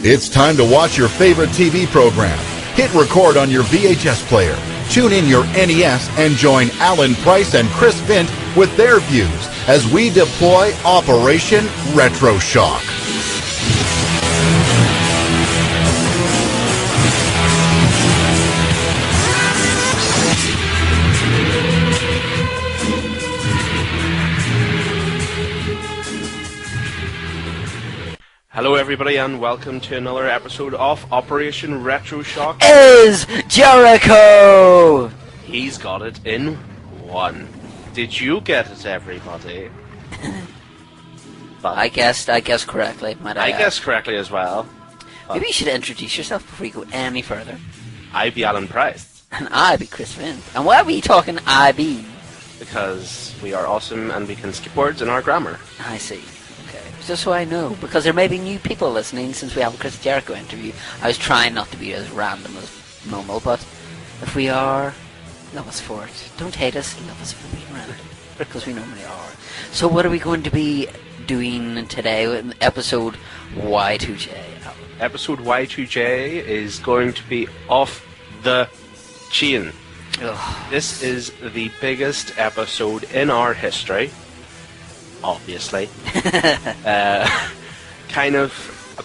It's time to watch your favorite TV program. Hit record on your VHS player. Tune in your NES and join Alan Price and Chris Vint with their views as we deploy Operation Retroshock. Hello everybody and welcome to another episode of Operation Retroshock. Is Jericho! He's got it in one. Did you get it, everybody? I guessed correctly. I guessed correctly as well. Maybe you should introduce yourself before you go any further. I be Alan Price. And I be Chris Vint. And why are we talking I be? Because we are awesome and we can skip words in our grammar. I see. Just so I know, because there may be new people listening since we have a Chris Jericho interview. I was trying not to be as random as normal, but if we are, love us for it. Don't hate us, love us for being random, because we normally are. So what are we going to be doing today in episode Y2J? Episode Y2J is going to be off the chain. Ugh. This is the biggest episode in our history. Obviously. Kind of a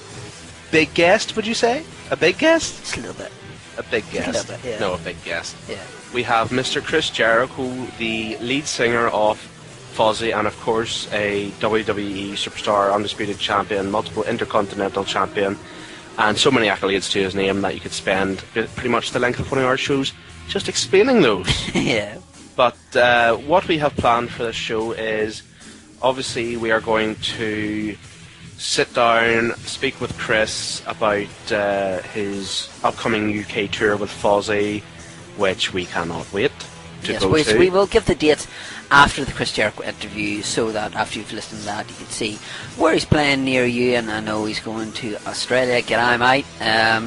big guest, would you say? A big guest? Just a little bit. A big guest. A little bit, yeah. No, a big guest. Yeah. We have Mr. Chris Jericho, the lead singer of Fozzy, and of course a WWE superstar, undisputed champion, multiple intercontinental champion, and so many accolades to his name that you could spend pretty much the length of one of our shows just explaining those. Yeah. But what we have planned for this show is, obviously, we are going to sit down, speak with Chris about his upcoming UK tour with Fozzy, which we cannot wait to go to. We will give the dates after the Chris Jericho interview, so that after you've listened to that, you can see where he's playing near you. And I know he's going to Australia. G'day, mate.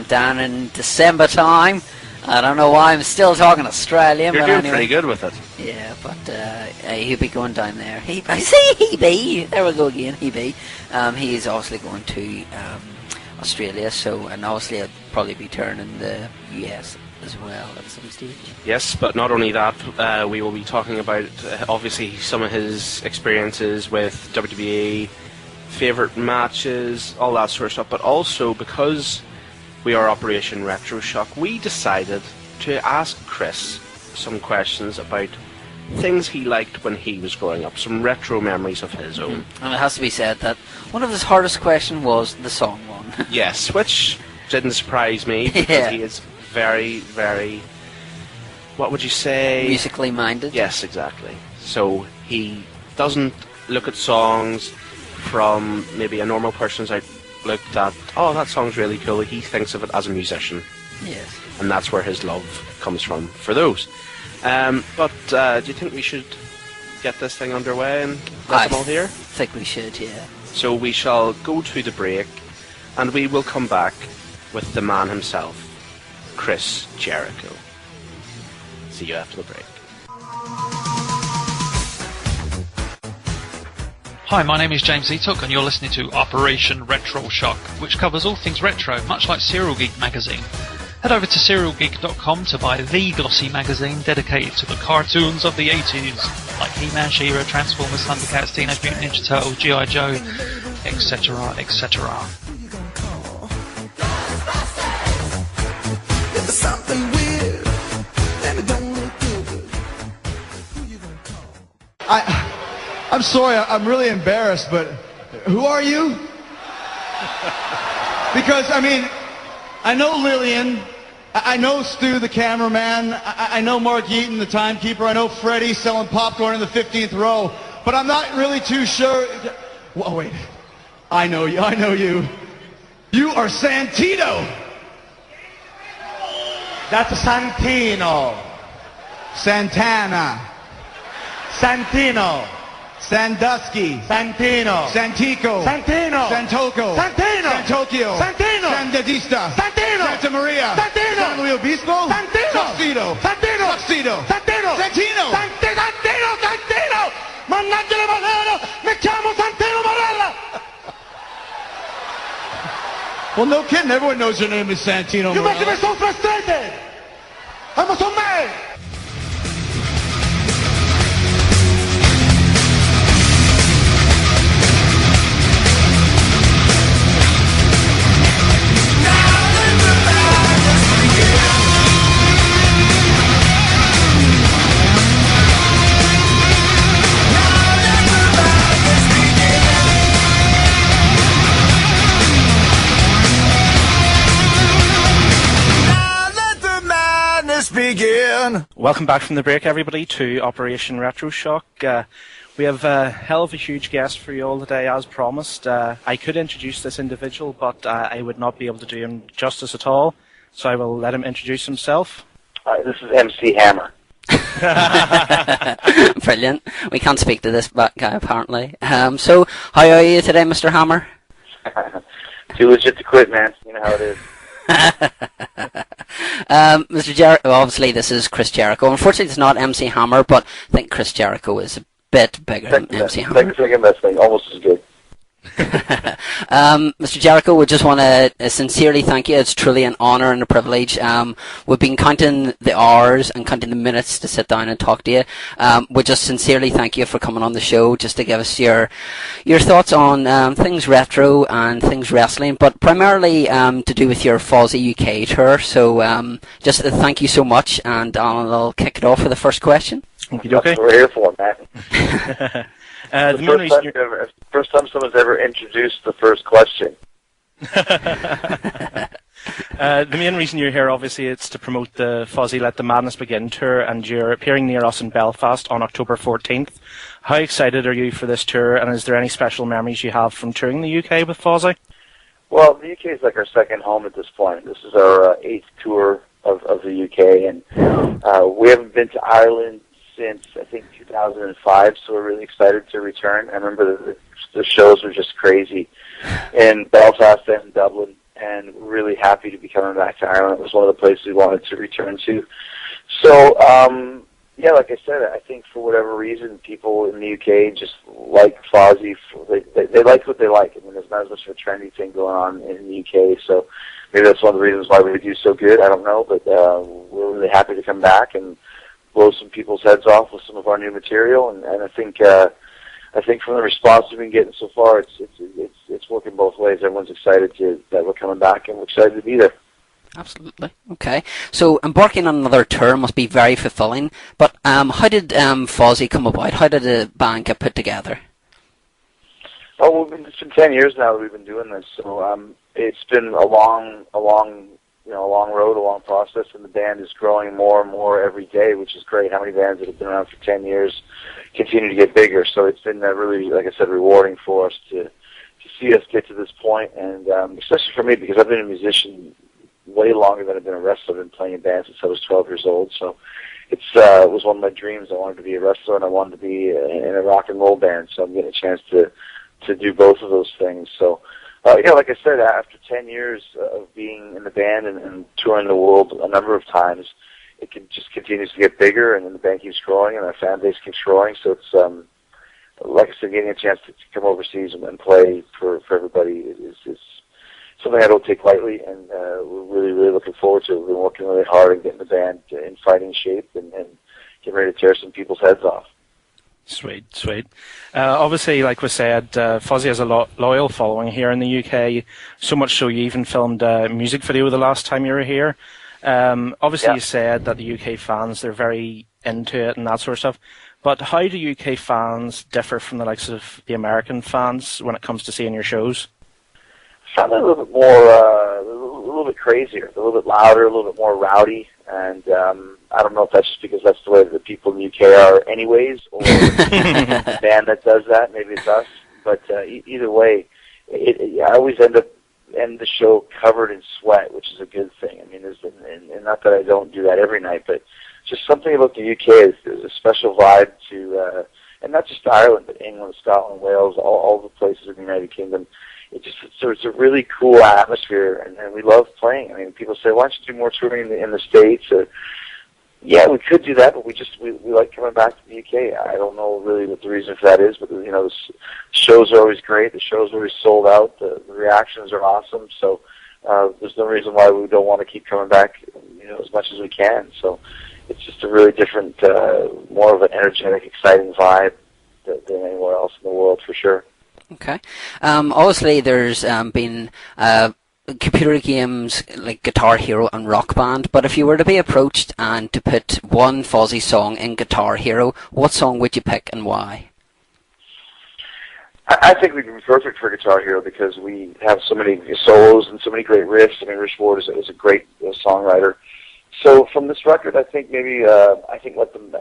Down in December time. I don't know why I'm still talking Australian. You're but doing anyway. pretty good with it. Yeah, but he'll be going down there. I see he be. There we go again. He be. He is obviously going to Australia. So, and obviously he'll probably be turning the US as well at some stage. Yes, but not only that, we will be talking about obviously some of his experiences with WWE, favourite matches, all that sort of stuff. But also because we are Operation Retroshock, we decided to ask Chris some questions about things he liked when he was growing up, some retro memories of his own. And it has to be said that one of his hardest questions was the song one. Yes, which didn't surprise me, because he is very, very, what would you say? Musically minded? Yes, exactly. So he doesn't look at songs from maybe a normal person's outlook that, oh, that song's really cool. He thinks of it as a musician. Yes. And that's where his love comes from for those. But do you think we should get this thing underway and let them all hear? I think we should, yeah. So we shall go to the break, and we will come back with the man himself, Chris Jericho. See you after the break. Hi, my name is James Eatook, and you're listening to Operation Retroshock, which covers all things retro, much like Serial Geek magazine. Head over to serialgeek.com to buy the glossy magazine dedicated to the cartoons of the 80s, like He-Man, She-Ra, Transformers, Thundercats, Teenage Mutant Ninja Turtles, G.I. Joe, etc., etc. I'm sorry, I'm really embarrassed, but who are you? Because, I mean, I know Lillian, I know Stu, the cameraman, I know Mark Eaton, the timekeeper, I know Freddie selling popcorn in the 15th row, but I'm not really too sure. Well, wait, I know you. You are Santino. That's Santino. Santana. Santino. Sandusky. Santino. Santico. Santino. Santoco. Santino. Santokyo. Santino. Sandadista. Santino. Santa Maria. Santino. San Luis Obispo. Santino. Tuxedo. Santino. Tuxedo. Santino. Santino. Santino. Santino. Mannaggia la Madonna, mi chiamo Santino Marella. Well, no kidding. Everyone knows your name is Santino. You're making me so frustrated. I'm so mad. Begin. Welcome back from the break, everybody, to Operation Retroshock. We have a hell of a huge guest for you all today, as promised. I could introduce this individual, but I would not be able to do him justice at all, so I will let him introduce himself. This is MC Hammer. Brilliant. We can't speak to this guy, apparently. So, how are you today, Mr. Hammer? Too legit to quit, man. You know how it is. Mr. Jericho, obviously this is Chris Jericho. Unfortunately, it's not MC Hammer, but I think Chris Jericho is a bit bigger than MC Hammer. Second best thing, almost as good. Mr. Jericho, we just want to sincerely thank you. It's truly an honour and a privilege. We've been counting the hours and counting the minutes to sit down and talk to you. We just sincerely thank you for coming on the show, just to give us your thoughts on things retro and things wrestling, but primarily to do with your Fozzy UK tour. So just thank you so much, and I'll kick it off with the first question. That's what we're here for, man. First time someone's ever introduced the first question. The main reason you're here, obviously, it's to promote the Fozzy Let the Madness Begin tour, and you're appearing near us in Belfast on October 14th. How excited are you for this tour, and is there any special memories you have from touring the UK with Fozzy? Well, the UK is like our second home at this point. This is our 8th tour of the UK, and we haven't been to Ireland since, I think, 2005, so we're really excited to return. I remember the shows were just crazy in Belfast and in Dublin, and we're really happy to be coming back to Ireland. It was one of the places we wanted to return to. So, yeah, like I said, I think for whatever reason, people in the UK just like Fozzy. They like what they like. I mean, there's not as much of a trendy thing going on in the UK, so maybe that's one of the reasons why we do so good. I don't know, but we're really happy to come back and blow some people's heads off with some of our new material, and I think from the response we've been getting so far, it's working both ways. Everyone's excited that we're coming back, and we're excited to be there. Absolutely. Okay. So embarking on another tour must be very fulfilling. But how did Fozzy come about? How did the band get put together? Oh, it's been 10 years now that we've been doing this, so it's been a long road, a long process, and the band is growing more and more every day, which is great. How many bands that have been around for 10 years continue to get bigger? So it's been really, like I said, rewarding for us to see us get to this point, and especially for me, because I've been a musician way longer than I've been a wrestler. I've been playing in bands since I was 12 years old, so it was one of my dreams. I wanted to be a wrestler, and I wanted to be in a rock and roll band, so I'm getting a chance to do both of those things. So, like I said, after 10 years of being in the band and touring the world a number of times, it just continues to get bigger, and then the band keeps growing, and our fan base keeps growing. So it's, like I said, getting a chance to come overseas and play for everybody is something I don't take lightly, and we're really, really looking forward to it. We've been working really hard and getting the band in fighting shape and getting ready to tear some people's heads off. Sweet. Obviously, like we said, Fozzy has a loyal following here in the UK, so much so you even filmed a music video the last time you were here. Obviously, yeah. You said that the UK fans, they're very into it and that sort of stuff, but how do UK fans differ from the likes of the American fans when it comes to seeing your shows? I found it a little bit more, a little bit crazier, a little bit louder, a little bit more rowdy, and I don't know if that's just because that's the way that the people in the UK are anyways, or the band that does that, maybe it's us, but either way, I always end the show covered in sweat, which is a good thing. I mean, and not that I don't do that every night, but just something about the UK is a special vibe to, and not just Ireland, but England, Scotland, Wales, all the places in the United Kingdom. It's a really cool atmosphere, and we love playing. I mean, people say, why don't you do more touring in the States? Yeah, we could do that, but we like coming back to the UK. I don't know really what the reason for that is, but the shows are always great. The shows are always sold out. The reactions are awesome. So there's no reason why we don't want to keep coming back, as much as we can. So it's just a really different, more of an energetic, exciting vibe than anywhere else in the world, for sure. Okay. Obviously, there's been computer games like Guitar Hero and Rock Band, but if you were to be approached and to put one Fozzy song in Guitar Hero, what song would you pick and why? I think we'd be perfect for Guitar Hero because we have so many solos and so many great riffs. I mean, Rich Ward is a great songwriter. So from this record, I think maybe Let Them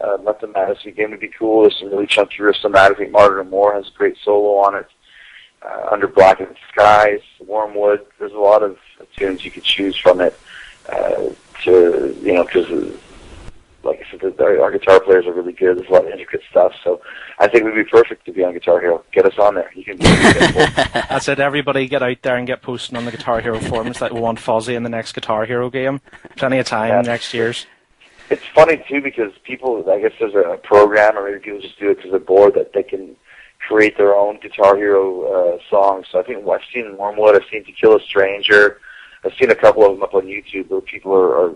Mad Us Again would be cool. There's some really chunky riffs on that. I think Martyr and More has a great solo on it. Under Blackened Skies, Wormwood. There's a lot of tunes you could choose from it. Because like I said, our guitar players are really good. There's a lot of intricate stuff. So I think we'd be perfect to be on Guitar Hero. Get us on there. You can. That's it. Everybody get out there and get posting on the Guitar Hero forums that we want Fozzy in the next Guitar Hero game. Plenty of time next year's. It's funny too because people, I guess there's a program, or maybe people just do it because they're bored, that they can create their own Guitar Hero songs. So I think I've seen Wormwood, I've seen To Kill a Stranger, I've seen a couple of them up on YouTube where people are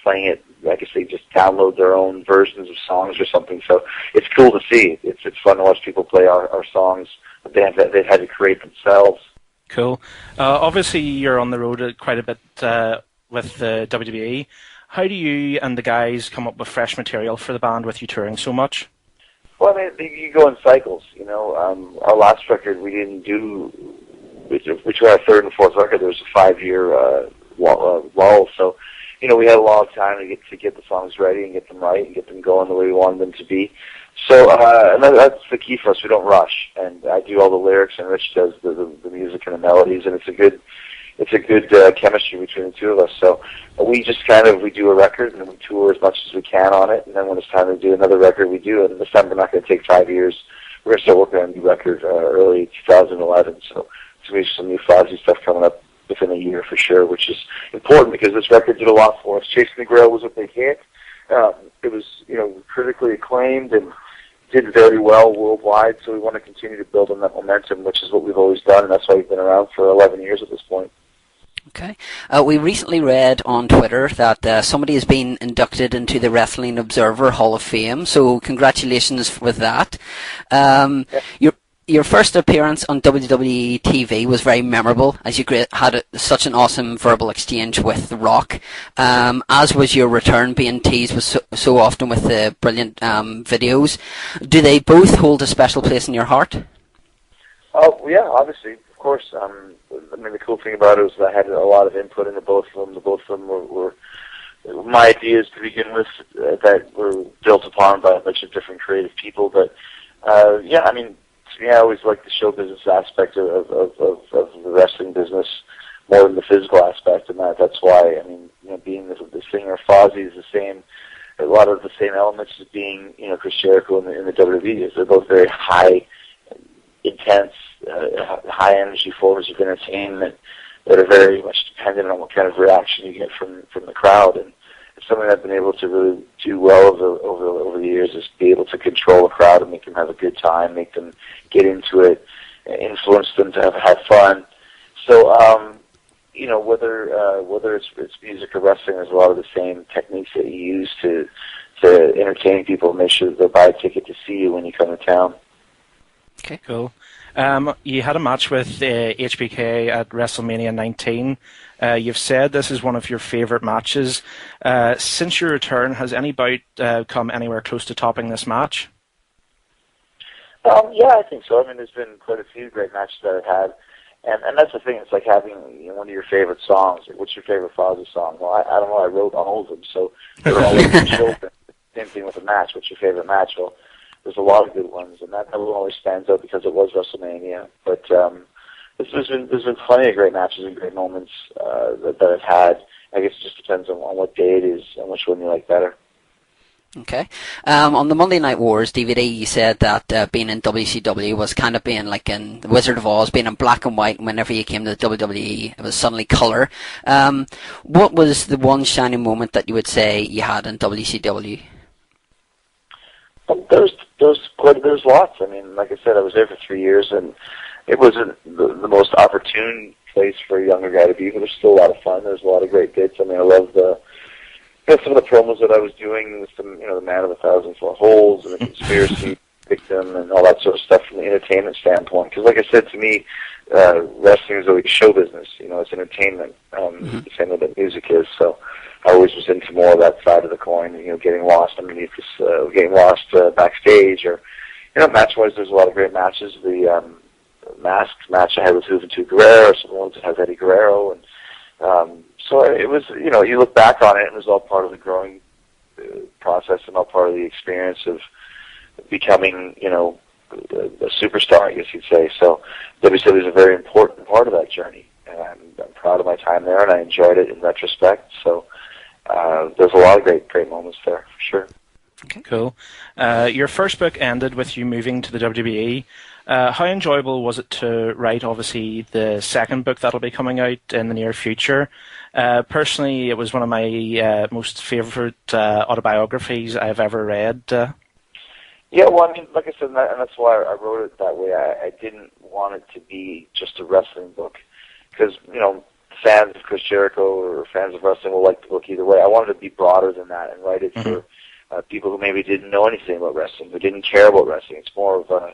playing it. I guess they just download their own versions of songs or something. So it's cool to see. It's fun to watch people play our songs that they've had to create themselves. Cool. Obviously, you're on the road quite a bit with the WWE. How do you and the guys come up with fresh material for the band with you touring so much? Well, I mean, you go in cycles, Our last record we didn't do, which was our third and fourth record. There was a 5-year lull, so we had a lot of time to get the songs ready and get them right and get them going the way we wanted them to be. So, and that's the key for us. We don't rush, and I do all the lyrics, and Rich does the music and the melodies, and it's a good chemistry between the two of us. So we just we do a record and we tour as much as we can on it, and then when it's time to do another record, we do it. And this time we're not going to take 5 years. We're going to start working on a new record early 2011. So there's some new Fozzy stuff coming up within a year for sure, which is important because this record did a lot for us. Chasing the Grail was a big hit. It was critically acclaimed and did very well worldwide. So we want to continue to build on that momentum, which is what we've always done, and that's why we've been around for 11 years at this point. Okay. We recently read on Twitter that somebody has been inducted into the Wrestling Observer Hall of Fame, so congratulations with that. Your first appearance on WWE TV was very memorable, as you had such an awesome verbal exchange with The Rock, as was your return being teased with so often with the brilliant videos. Do they both hold a special place in your heart? Oh, yeah, obviously. Of course. The cool thing about it was that I had a lot of input into both of them. Both of them were my ideas to begin with that were built upon by a bunch of different creative people. But, to me, I always liked the show business aspect of the wrestling business more than the physical aspect, and that's why, being the singer Fozzy is a lot of the same elements as being, Chris Jericho in the WWE. Is they're both very high, intense, high energy forms of entertainment that are very much dependent on what kind of reaction you get from the crowd. And it's something I've been able to really do well over the years, is be able to control the crowd and make them have a good time, make them get into it, influence them to have fun. So, whether it's music or wrestling, there's a lot of the same techniques that you use to entertain people, make sure that they'll buy a ticket to see you when you come to town. Okay, cool. You had a match with HBK at WrestleMania 19. You've said this is one of your favourite matches. Since your return, has any bout come anywhere close to topping this match? Yeah, I think so. There's been quite a few great matches that I've had. And that's the thing, it's like having one of your favorite songs. What's your favorite Fozzy song? Well, I don't know, I wrote all of them, so they're all over the children. Same thing with a match. What's your favorite match? Well, there's a lot of good ones, and that one always stands out because it was WrestleMania. But there's been plenty of great matches and great moments that I've had. I guess it just depends on what day it is and which one you like better. Okay. On the Monday Night Wars DVD, you said that being in WCW was kind of being like in The Wizard of Oz, being in black and white, and whenever you came to the WWE, it was suddenly colour. What was the one shining moment that you would say you had in WCW? There's lots. Like I said, I was there for 3 years, and it wasn't the most opportune place for a younger guy to be, but there's still a lot of fun. There's a lot of great bits. I mean, I love some of the promos that I was doing with some, the Man of 1,004 Holes and the conspiracy victim and all that sort of stuff from the entertainment standpoint. Because, like I said, to me, wrestling is always show business. It's entertainment, the same way that music is. So I always was into more of that side of the coin. Getting lost underneath this, getting lost backstage, or match-wise, there's a lot of great matches. The masked match I had with Juventud Guerrero, some ones that has Eddie Guerrero, and so it was, you look back on it, and it was all part of the growing process and all part of the experience of becoming, a superstar, I guess you'd say. So WCW is a very important part of that journey, and I'm proud of my time there, and I enjoyed it in retrospect. So there's a lot of great moments there, for sure. Okay. Cool. Your first book ended with you moving to the WWE. How enjoyable was it to write, obviously, the second book that'll be coming out in the near future? Personally, it was one of my most favourite autobiographies I've ever read. Yeah, well, I mean, like I said, and that's why I wrote it that way. I didn't want it to be just a wrestling book, because, fans of Chris Jericho or fans of wrestling will like the book either way. I wanted to be broader than that and write it for people who maybe didn't know anything about wrestling, who didn't care about wrestling. It's more of a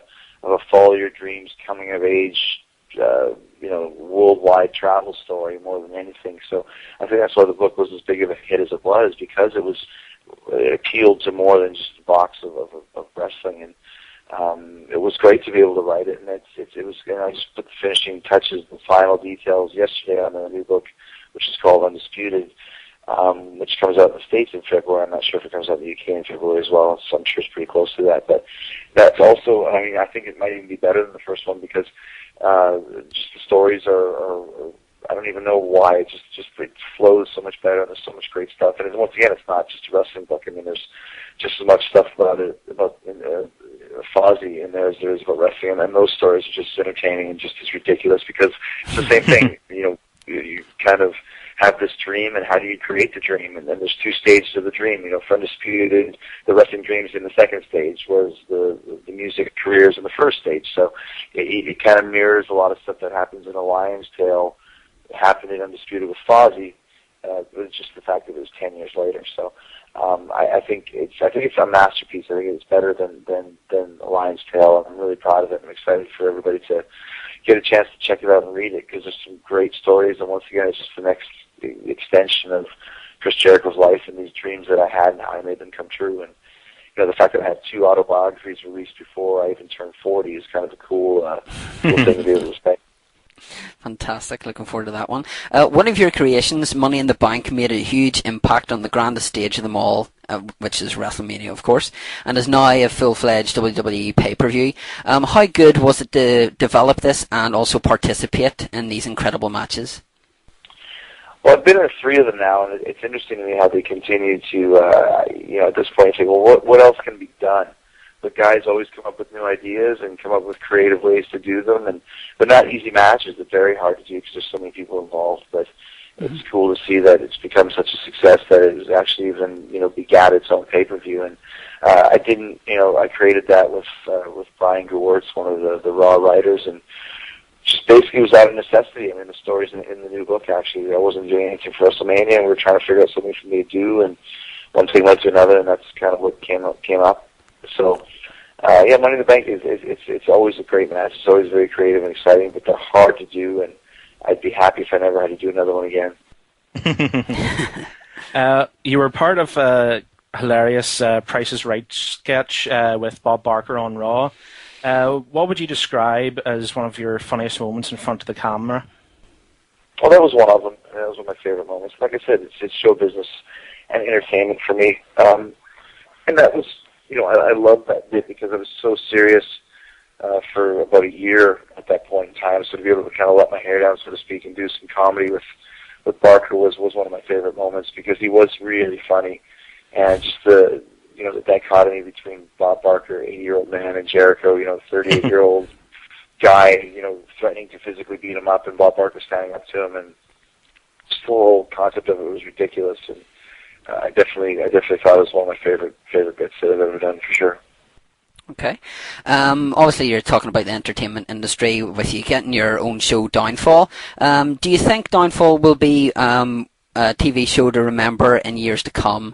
follow your dreams, coming of age, worldwide travel story more than anything. So I think that's why the book was as big of a hit as it was, because it appealed to more than just a box of wrestling, and it was great to be able to write it. And it was. I just put the finishing touches, the final details yesterday on the new book, which is called Undisputed, which comes out in the States in February. I'm not sure if it comes out in the UK in February as well, so I'm sure it's pretty close to that. But that's also, I think it might even be better than the first one, because just the stories are I don't even know why, it it flows so much better, and there's so much great stuff. And once again, it's not just a wrestling book. I mean, there's just as much stuff about Fozzy in there as there is about wrestling, and those stories are just entertaining and just as ridiculous, because it's the same thing. You kind of have this dream, and how do you create the dream? And then there's two stages of the dream. For Undisputed, the wrestling dream's in the second stage, whereas the music career's in the first stage. So it kind of mirrors a lot of stuff that happens in A Lion's Tale, happened in Undisputed with Fozzy. It's just the fact that it was 10 years later. So I think it's a masterpiece. I think it's better than A Lion's Tale. I'm really proud of it. I'm excited for everybody to get a chance to check it out and read it, because there's some great stories. And once again, it's just the next extension of Chris Jericho's life and these dreams that I had and how I made them come true. And the fact that I had 2 autobiographies released before I even turned 40 is kind of a cool thing to be able to say. Fantastic, looking forward to that one. One of your creations, Money in the Bank, made a huge impact on the grandest stage of them all, which is WrestleMania, of course, and is now a full-fledged WWE pay-per-view. How good was it to develop this and also participate in these incredible matches? Well, I've been in 3 of them now, and it's interesting to me how they continue to, at this point, say, well, what else can be done? But guys always come up with new ideas and come up with creative ways to do them, but not easy matches. It's very hard to do because there's so many people involved. But it's cool to see that it's become such a success that it was actually even begat its own pay-per-view. And I created that with Brian Gewirtz, one of the Raw writers, and just basically it was out of necessity. I mean, the stories in the new book, actually, I wasn't doing anything for WrestleMania, and we were trying to figure out something for me to do, and one thing led to another, and that's kind of what came up. So, Money in the Bank it's always a great match. It's always very creative and exciting, but they're hard to do, and I'd be happy if I never had to do another one again. You were part of a hilarious Price is Right sketch with Bob Barker on Raw. What would you describe as one of your funniest moments in front of the camera? Well, that was one of them. That was one of my favorite moments. Like I said, it's show business and entertainment for me. And that was, I loved that bit because I was so serious for about a year at that point in time. So to be able to kind of let my hair down, so to speak, and do some comedy with Barker was one of my favorite moments, because he was really funny. And just the dichotomy between Bob Barker, 80-year-old man, and Jericho, 38-year-old guy, threatening to physically beat him up, and Bob Barker standing up to him, and just the whole concept of it was ridiculous. And I definitely thought it was one of my favorite bits that I've ever done, for sure. Okay. Obviously, you're talking about the entertainment industry with you getting your own show, Downfall. Do you think Downfall will be a TV show to remember in years to come,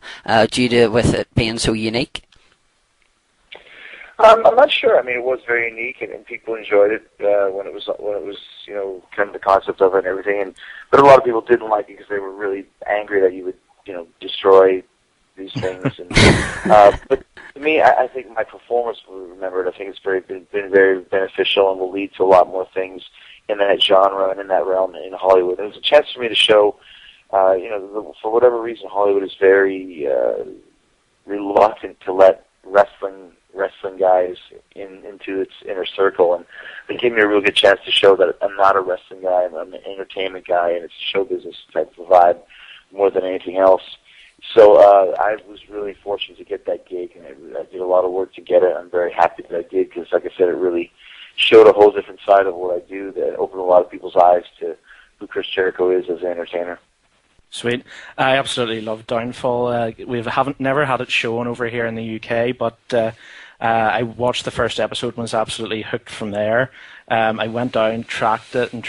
due to with it being so unique? I'm not sure. I mean, it was very unique, and people enjoyed it when it was kind of the concept of it and everything. But a lot of people didn't like it because they were really angry that you would destroy these things. And, but to me, I think my performance will be remembered. I think it's been very beneficial and will lead to a lot more things in that genre and in that realm in Hollywood. It was a chance for me to show, for whatever reason, Hollywood is very reluctant to let wrestling guys into its inner circle, and it gave me a real good chance to show that I'm not a wrestling guy, I'm an entertainment guy, and it's a show business type of vibe more than anything else. So I was really fortunate to get that gig, and I did a lot of work to get it. I'm very happy that I did because, like I said, it really showed a whole different side of what I do that opened a lot of people's eyes to who Chris Jericho is as an entertainer. Sweet. I absolutely love Downfall. We haven't never had it shown over here in the UK, but I watched the first episode and was absolutely hooked from there. I went down, tracked it, and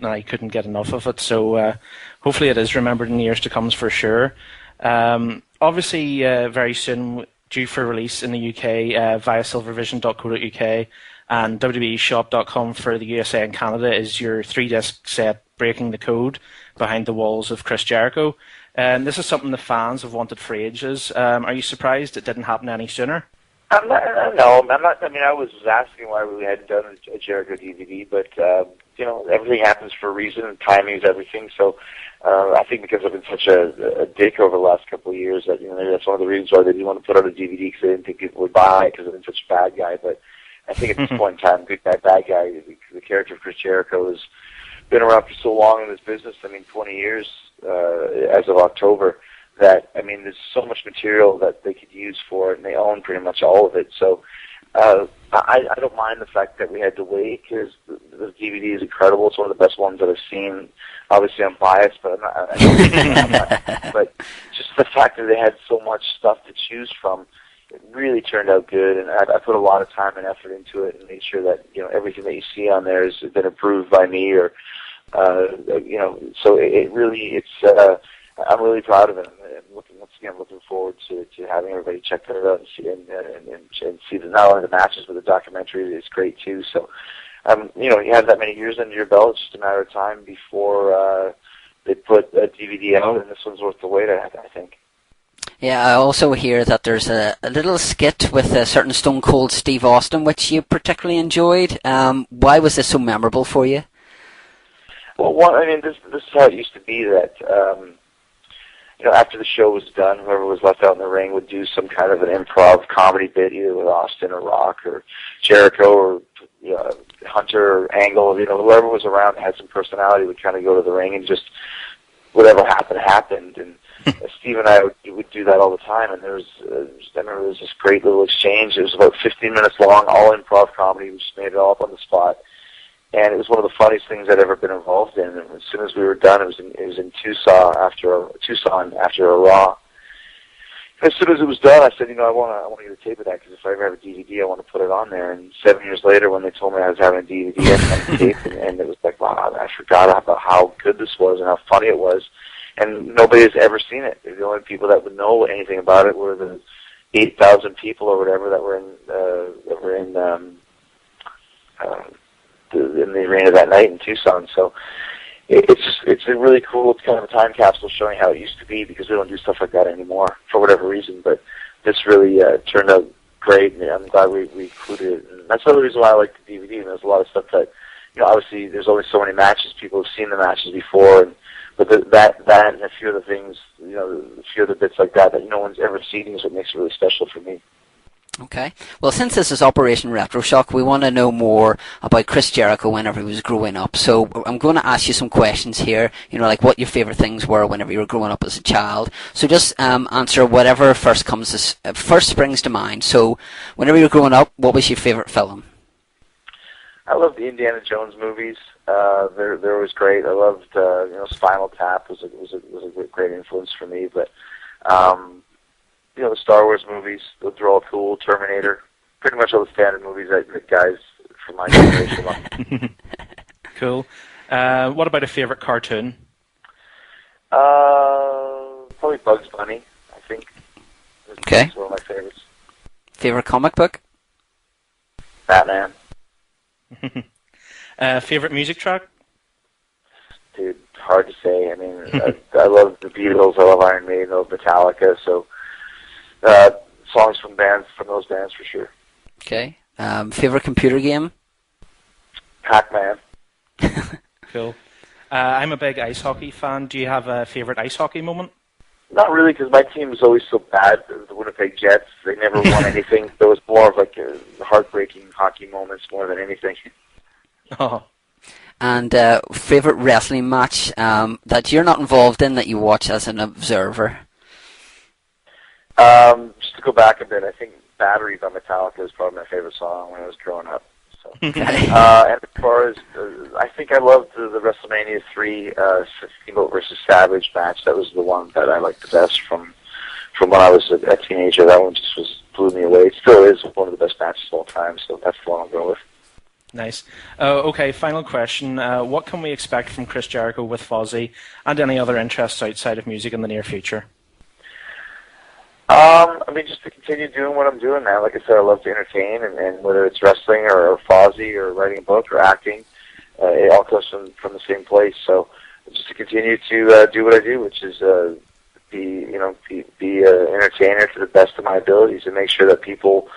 I couldn't get enough of it. So hopefully it is remembered in years to come for sure. Obviously, very soon, due for release in the UK via silvervision.co.uk and wweshop.com for the USA and Canada is your 3-disc set, Breaking the Code, Behind the Walls of Chris Jericho. And this is something the fans have wanted for ages. Are you surprised it didn't happen any sooner? I'm not. I mean, I was asking why we hadn't done a Jericho DVD, but everything happens for a reason, and timing is everything. So I think because I've been such a dick over the last couple of years, that maybe that's one of the reasons why they didn't want to put out a DVD because they didn't think people would buy it because I've been such a bad guy. But I think at this point in time, good guy, bad guy, the character of Chris Jericho has been around for so long in this business. I mean, 20 years as of October. That, I mean, there's so much material that they could use for it, and they own pretty much all of it. So I don't mind the fact that we had to wait because the DVD is incredible. It's one of the best ones that I've seen. Obviously, I'm biased, but I'm not. But just the fact that they had so much stuff to choose from, it really turned out good. And I put a lot of time and effort into it and made sure that everything that you see on there has been approved by me, or So it really, I'm really proud of it. I'm looking forward to having everybody check that out and see not only the matches but the documentary. It's great too. So, you have that many years under your belt. It's just a matter of time before they put a DVD out, and this one's worth the wait. I think. Yeah, I also hear that there's a little skit with a certain Stone Cold Steve Austin, which you particularly enjoyed. Why was this so memorable for you? Well, this is how it used to be that. After the show was done, whoever was left out in the ring would do some kind of an improv comedy bit, either with Austin or Rock or Jericho or Hunter or Angle. Whoever was around that had some personality would kind of go to the ring and just whatever happened. And Steve and I would do that all the time. And I remember there was this great little exchange. It was about 15 minutes long, all improv comedy. We just made it all up on the spot. And it was one of the funniest things I'd ever been involved in. And as soon as we were done, it was in Tucson after a Raw. And as soon as it was done, I said, I want to get a tape of that because if I ever have a DVD, I want to put it on there. And 7 years later, when they told me I was having a DVD, I had a tape, and it was like, wow, I forgot about how good this was and how funny it was. And nobody has ever seen it. The only people that would know anything about it were the 8,000 people or whatever that were in the arena that night in Tucson. So it's a really cool, it's kind of a time capsule showing how it used to be, because we don't do stuff like that anymore for whatever reason. But this really turned out great, and I'm glad we included it. And that's another reason why I like the DVD. And there's a lot of stuff that, obviously there's only so many matches. People have seen the matches before, but that and a few of the things, a few of the bits like that no one's ever seen is what makes it really special for me. Okay. Well, since this is Operation Retroshock, we want to know more about Chris Jericho whenever he was growing up. So I'm going to ask you some questions here, like what your favorite things were whenever you were growing up as a child. So just answer whatever first springs to mind. So whenever you were growing up, what was your favorite film? I loved the Indiana Jones movies. They're always great. I loved, Spinal Tap was a great influence for me. But the Star Wars movies, they're all cool. Terminator, pretty much all the standard movies that guys from my generation like. Cool. What about a favorite cartoon? Probably Bugs Bunny, I think. Okay. It's one of my favorites. Favorite comic book? Batman. Favorite music track? Dude, hard to say. I mean, I love the Beatles, I love Iron Maiden, I love Metallica, so songs from those bands for sure. Okay. Favorite computer game? Pac-Man. Cool. I'm a big ice hockey fan. Do you have a favorite ice hockey moment? Not really, because my team was always so bad. The Winnipeg Jets, they never won anything. There was more of like heartbreaking hockey moments more than anything. Oh. And favorite wrestling match that you're not involved in that you watch as an observer? Just to go back a bit, I think Battery by Metallica is probably my favorite song when I was growing up. So. Okay. And as far as, I think I loved the WrestleMania 3 Steamboat versus Savage match. That was the one that I liked the best from when I was a teenager. That one just blew me away. It still is one of the best matches of all time, so that's the one I'll go with. Nice. Okay, final question. What can we expect from Chris Jericho with Fozzy and any other interests outside of music in the near future? I mean, just to continue doing what I'm doing now. Like I said, I love to entertain, and whether it's wrestling or Fozzy or writing a book or acting, it all comes from the same place. So just to continue to do what I do, which is be an entertainer to the best of my abilities, and make sure that people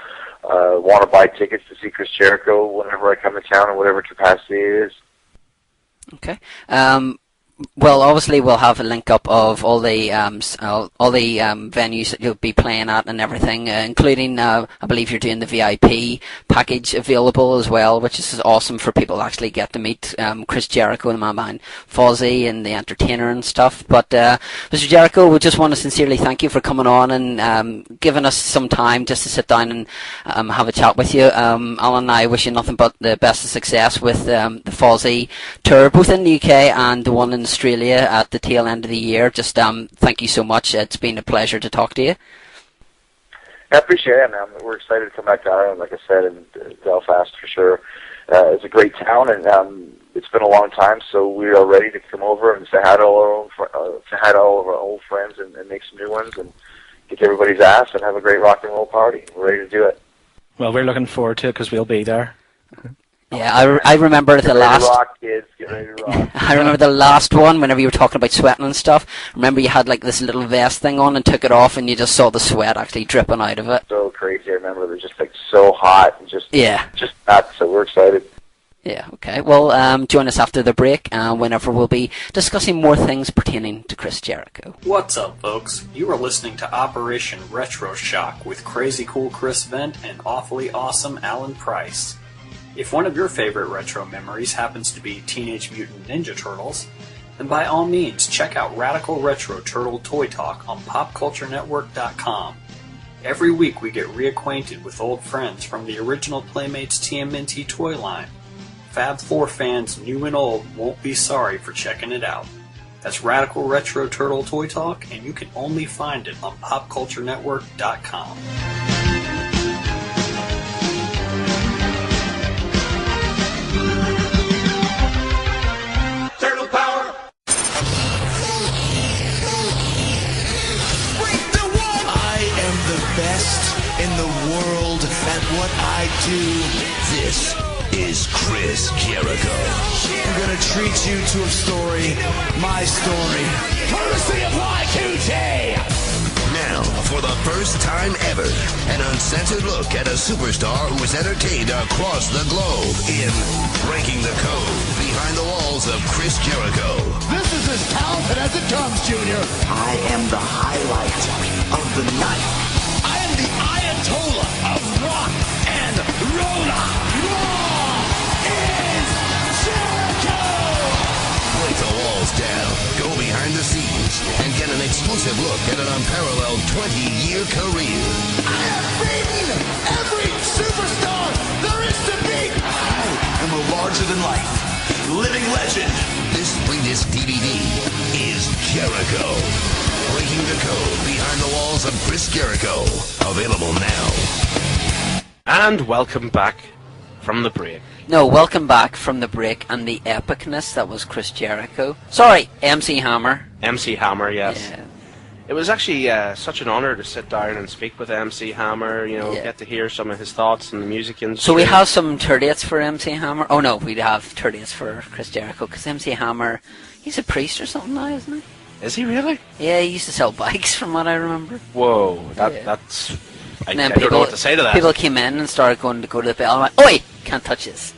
want to buy tickets to see Chris Jericho whenever I come to town in whatever capacity it is. Okay. Well, obviously we'll have a link up of all the venues that you'll be playing at and everything, including I believe you're doing the VIP package available as well, which is awesome for people to actually get to meet Chris Jericho and my man Fozzy and the Entertainer and stuff. But Mr. Jericho, we just want to sincerely thank you for coming on and giving us some time just to sit down and have a chat with you. Alan and I wish you nothing but the best of success with the Fozzy tour, both in the UK and the one in Australia at the tail end of the year. Just thank you so much. It's been a pleasure to talk to you. I appreciate it, man. We're excited to come back to Ireland, like I said, and Belfast for sure. It's a great town, and it's been a long time, so we are ready to come over and say hi to all of our old friends and make some new ones and kick everybody's ass and have a great rock and roll party. We're ready to do it. Well, we're looking forward to it because we'll be there. Yeah, I remember the last. Rock, kids. Get ready to rock. I remember the last one. Whenever you were talking about sweating and stuff, remember you had like this little vest thing on and took it off, and you just saw the sweat actually dripping out of it. So crazy! I remember they're just like so hot and just nuts. So we're excited. Yeah. Okay. Well, join us after the break, whenever we'll be discussing more things pertaining to Chris Jericho. What's up, folks? You are listening to Operation Retroshock with crazy cool Chris Vent and awfully awesome Alan Price. If one of your favorite retro memories happens to be Teenage Mutant Ninja Turtles, then by all means check out Radical Retro Turtle Toy Talk on PopCultureNetwork.com. Every week we get reacquainted with old friends from the original Playmates TMNT toy line. Fab 4 fans new and old won't be sorry for checking it out. That's Radical Retro Turtle Toy Talk, and you can only find it on PopCultureNetwork.com. In the world at what I do. This is Chris Jericho. I'm gonna treat you to a story, my story, courtesy of Y2J. Now, for the first time ever, an uncensored look at a superstar who is entertained across the globe in Breaking the Code, Behind the Walls of Chris Jericho. This is as talented as it comes, Junior. I am the highlight of the night. I am the Ayatollah of rock and roller. Raw is Jericho! Break the walls down, go behind the scenes, and get an exclusive look at an unparalleled 20-year career. I have beaten every superstar there is to beat. I am a larger-than-life living legend. This latest DVD is Jericho. Breaking the Code, Behind the Walls of Chris Jericho. Available now. And welcome back from the break. No, welcome back from the break and the epicness that was Chris Jericho. Sorry, MC Hammer. MC Hammer, yes. Yeah. It was actually such an honour to sit down and speak with MC Hammer, get to hear some of his thoughts on the music industry. So we have some tour dates for MC Hammer. Oh no, we'd have tour dates for Chris Jericho, because MC Hammer, he's a priest or something now, isn't he? Is he really? Yeah, he used to sell bikes from what I remember. Whoa, that's... I don't know what to say to that. People came in and started going to go to the bell and went, "Oi, can't touch this."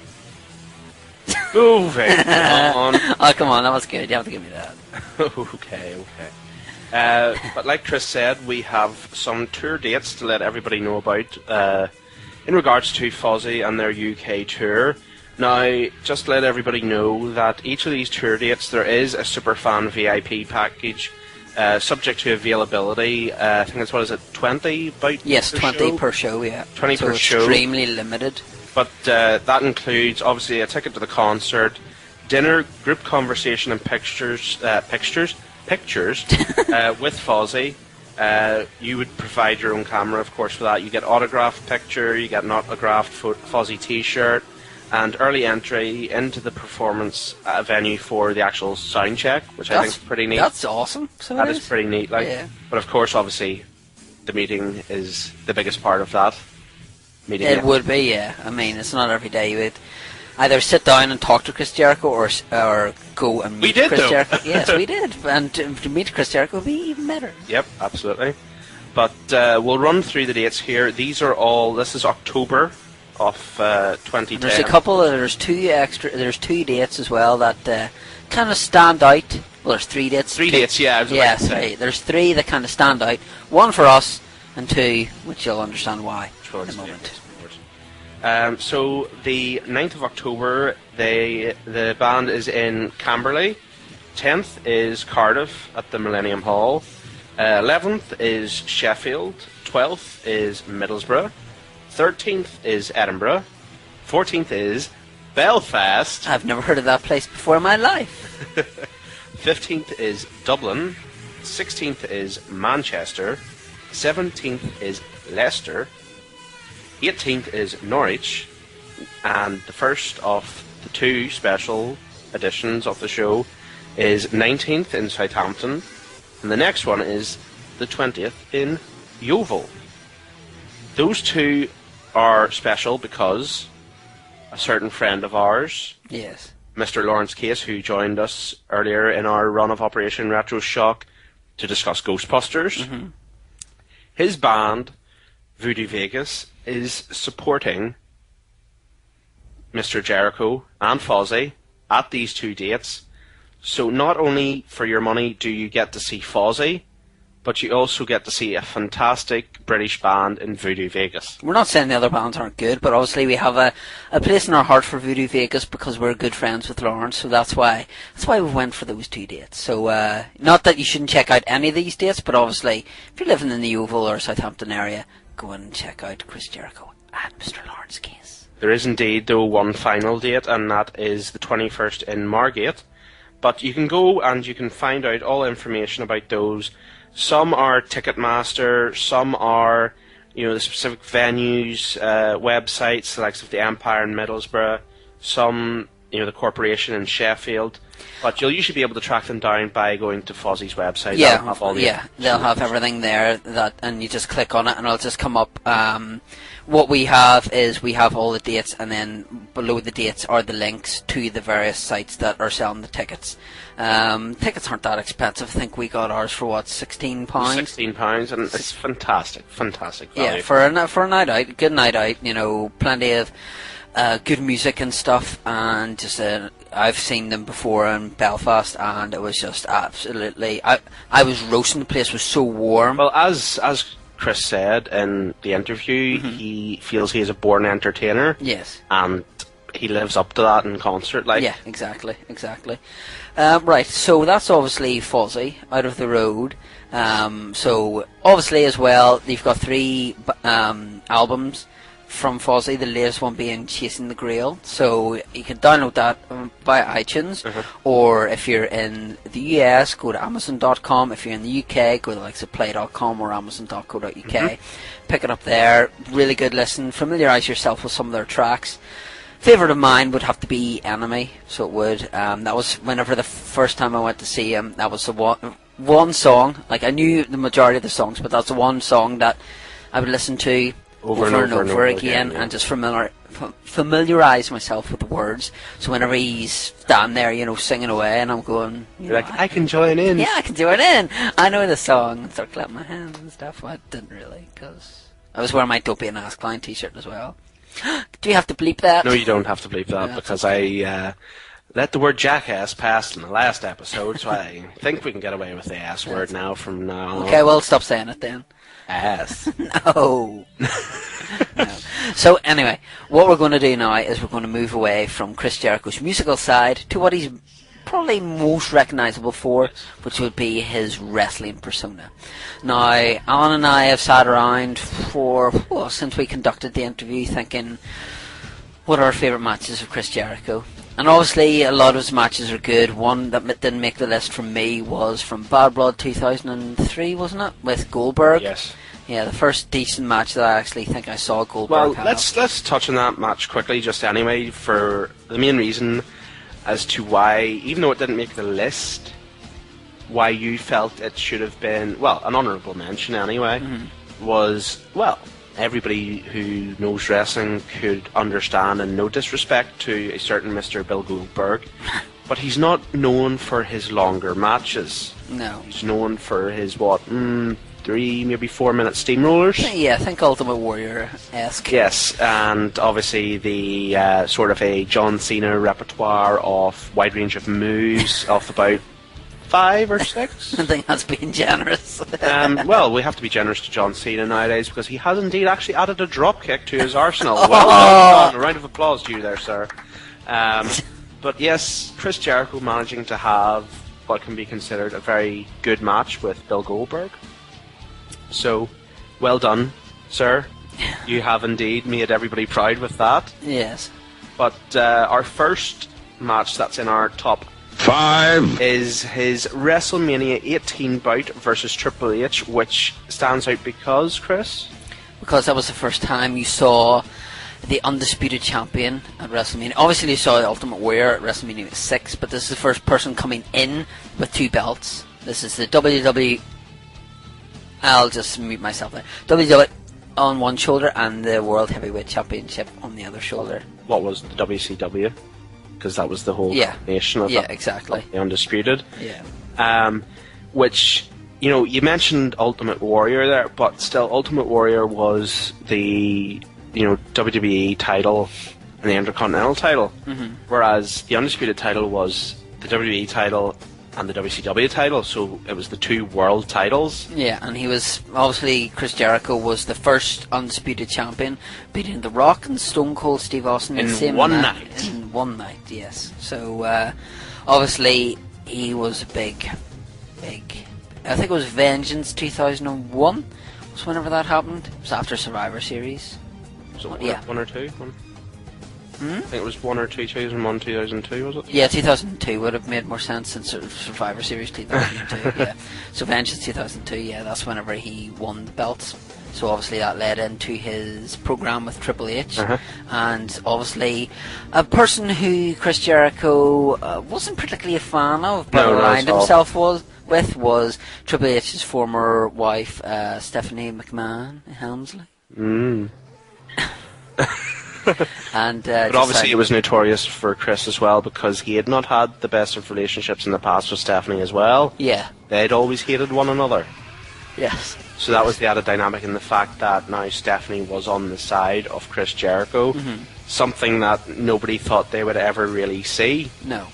Moving on. Oh, come on, that was good. You have to give me that. Okay. But like Chris said, we have some tour dates to let everybody know about in regards to Fozzy and their UK tour. Now, just to let everybody know that each of these tour dates, there is a Superfan VIP package subject to availability. I think it's, 20? Yes, 20 per show, yeah. 20 per show. Extremely limited. But that includes, obviously, a ticket to the concert, dinner, group conversation and pictures with Fozzy. You would provide your own camera, of course, for that. You get autographed picture, you get an autographed Fozzy t-shirt, and early entry into the performance venue for the actual sound check, which I think is pretty neat. That's awesome. So that is pretty neat. Yeah. But of course, obviously, the meeting is the biggest part of that. It would be, yeah. I mean, it's not every day you would either sit down and talk to Chris Jericho or go and meet Chris Jericho. Yes, we did. And to meet Chris Jericho would be even better. Yep, absolutely. But we'll run through the dates here. This is October of 2010. There's a couple, there's two dates as well that kind of stand out. Well, there's 3 dates. 3 dates, yeah. I was about to say. There's 3 that kind of stand out. 1 for us, and 2, which you'll understand why in a moment. So the 9th of October, the band is in Camberley. 10th is Cardiff at the Millennium Hall. 11th is Sheffield. 12th is Middlesbrough. 13th is Edinburgh. 14th is Belfast. I've never heard of that place before in my life. 15th is Dublin. 16th is Manchester. 17th is Leicester. 18th is Norwich. And the first of the 2 special editions of the show is 19th in Southampton. And the next one is the 20th in Yeovil. Those 2 are special because a certain friend of ours, yes, Mr. Lawrence Case, who joined us earlier in our run of Operation Retroshock to discuss Ghostbusters, his band, Voodoo Vegas, is supporting Mr. Jericho and Fozzy at these 2 dates. So not only for your money do you get to see Fozzy, but you also get to see a fantastic British band in Voodoo Vegas. We're not saying the other bands aren't good, but obviously we have a place in our heart for Voodoo Vegas because we're good friends with Lawrence, so that's why we went for those 2 dates. So not that you shouldn't check out any of these dates, but obviously if you're living in the Yeovil or Southampton area, go and check out Chris Jericho and Mr. Lawrence Case. There is indeed, though, one final date, and that is the 21st in Margate. But you can go and you can find out all information about those. Some are Ticketmaster, some are, the specific venues, websites, the likes of the Empire in Middlesbrough, some, the Corporation in Sheffield. But you'll usually be able to track them down by going to Fozzy's website. They'll have everything there, and you just click on it and it'll just come up. What we have is we have all the dates, and then below the dates are the links to the various sites that are selling the tickets. Tickets aren't that expensive. I think we got ours for £16. £16, and it's fantastic value. Yeah, for a night out, good night out. Plenty of good music and stuff, and just I've seen them before in Belfast, and it was just absolutely. I was roasting. The place was so warm. Well, as Chris said in the interview, he feels he is a born entertainer. Yes, and he lives up to that in concert. Yeah, exactly. Right, so that's obviously Fozzy out of the road. So obviously as well, you've got 3 albums from Fozzy, the latest one being Chasing the Grail. So you can download that via iTunes, or if you're in the US, go to Amazon.com. If you're in the UK, go to like play.com or Amazon.co.uk. Pick it up there. Really good listen. Familiarise yourself with some of their tracks. Favourite of mine would have to be Enemy, so it would. That was whenever the first time I went to see him, that was the one song. Like, I knew the majority of the songs, but that's the one song that I would listen to over and over again, and just familiarise myself with the words. So whenever he's standing there, you know, singing away, and I'm going, you're like, I can join in. Yeah, I can join in. I know the song, and start clapping my hands and stuff. Well, I didn't really, because I was wearing my Dopey and Ass Clown t-shirt as well. Do you have to bleep that? No, you don't have to bleep that, because I let the word jackass pass in the last episode, so I think we can get away with the ass word now from now on. Okay, well, stop saying it then. Ass. No. No. So anyway, what we're going to do now is we're going to move away from Chris Jericho's musical side to what he's probably most recognisable for, which would be his wrestling persona. Now, Alan and I have sat around since we conducted the interview thinking, what are our favourite matches of Chris Jericho? And obviously a lot of his matches are good. One that didn't make the list from me was from Bad Blood 2003, wasn't it? With Goldberg. Yes. Yeah, the first decent match that I actually think I saw Goldberg have. Let's touch on that match quickly, just anyway, for the main reason as to why, even though it didn't make the list, why you felt it should have been, well, an honourable mention anyway, was, well, everybody who knows wrestling could understand, and no disrespect to a certain Mr. Bill Goldberg, but he's not known for his longer matches. No. He's known for his, 3, maybe 4 minute steamrollers? Yeah, I think Ultimate Warrior-esque. Yes, and obviously the sort of a John Cena repertoire of wide range of moves of about 5 or 6. I think that's being generous. Well, we have to be generous to John Cena nowadays, because he has indeed actually added a dropkick to his arsenal. Well done. A round of applause to you there, sir. But yes, Chris Jericho managing to have what can be considered a very good match with Bill Goldberg. So, well done, sir. You have indeed made everybody proud with that. Yes. But our first match that's in our top 5 is his WrestleMania 18 bout versus Triple H, which stands out because, Chris? Because that was the first time you saw the undisputed champion at WrestleMania. Obviously you saw the Ultimate Warrior at WrestleMania 6, but this is the first person coming in with 2 belts. This is the WWE... I'll just mute myself there. WWE on one shoulder and the World Heavyweight Championship on the other shoulder. What was the WCW? Because that was the whole nation of that, exactly. The Undisputed. Yeah. Which, you know, you mentioned Ultimate Warrior there, but still Ultimate Warrior was the, you know, WWE title and the Intercontinental title. Whereas the Undisputed title was the WWE title and the WCW title, so it was the 2 world titles. Yeah, and he was, obviously, Chris Jericho was the first undisputed champion, beating The Rock and Stone Cold Steve Austin in the same one night. In one night, yes. So, obviously, he was a big, I think it was Vengeance 2001, was whenever that happened. It was after Survivor Series. So, one or two? I think it was 1 or 2, 2001, 2002, was it? Yeah, 2002 would have made more sense since Survivor Series 2002, yeah. So Vengeance 2002, yeah, that's whenever he won the belts. So obviously that led into his program with Triple H. And obviously a person who Chris Jericho wasn't particularly a fan of, but aligned himself with was Triple H's former wife, Stephanie McMahon Helmsley. And but obviously it was notorious for Chris as well, because he had not had the best of relationships in the past with Stephanie as well. Yeah. They'd always hated one another. Yes. So that was the added dynamic in the fact that now Stephanie was on the side of Chris Jericho, something that nobody thought they would ever really see. No.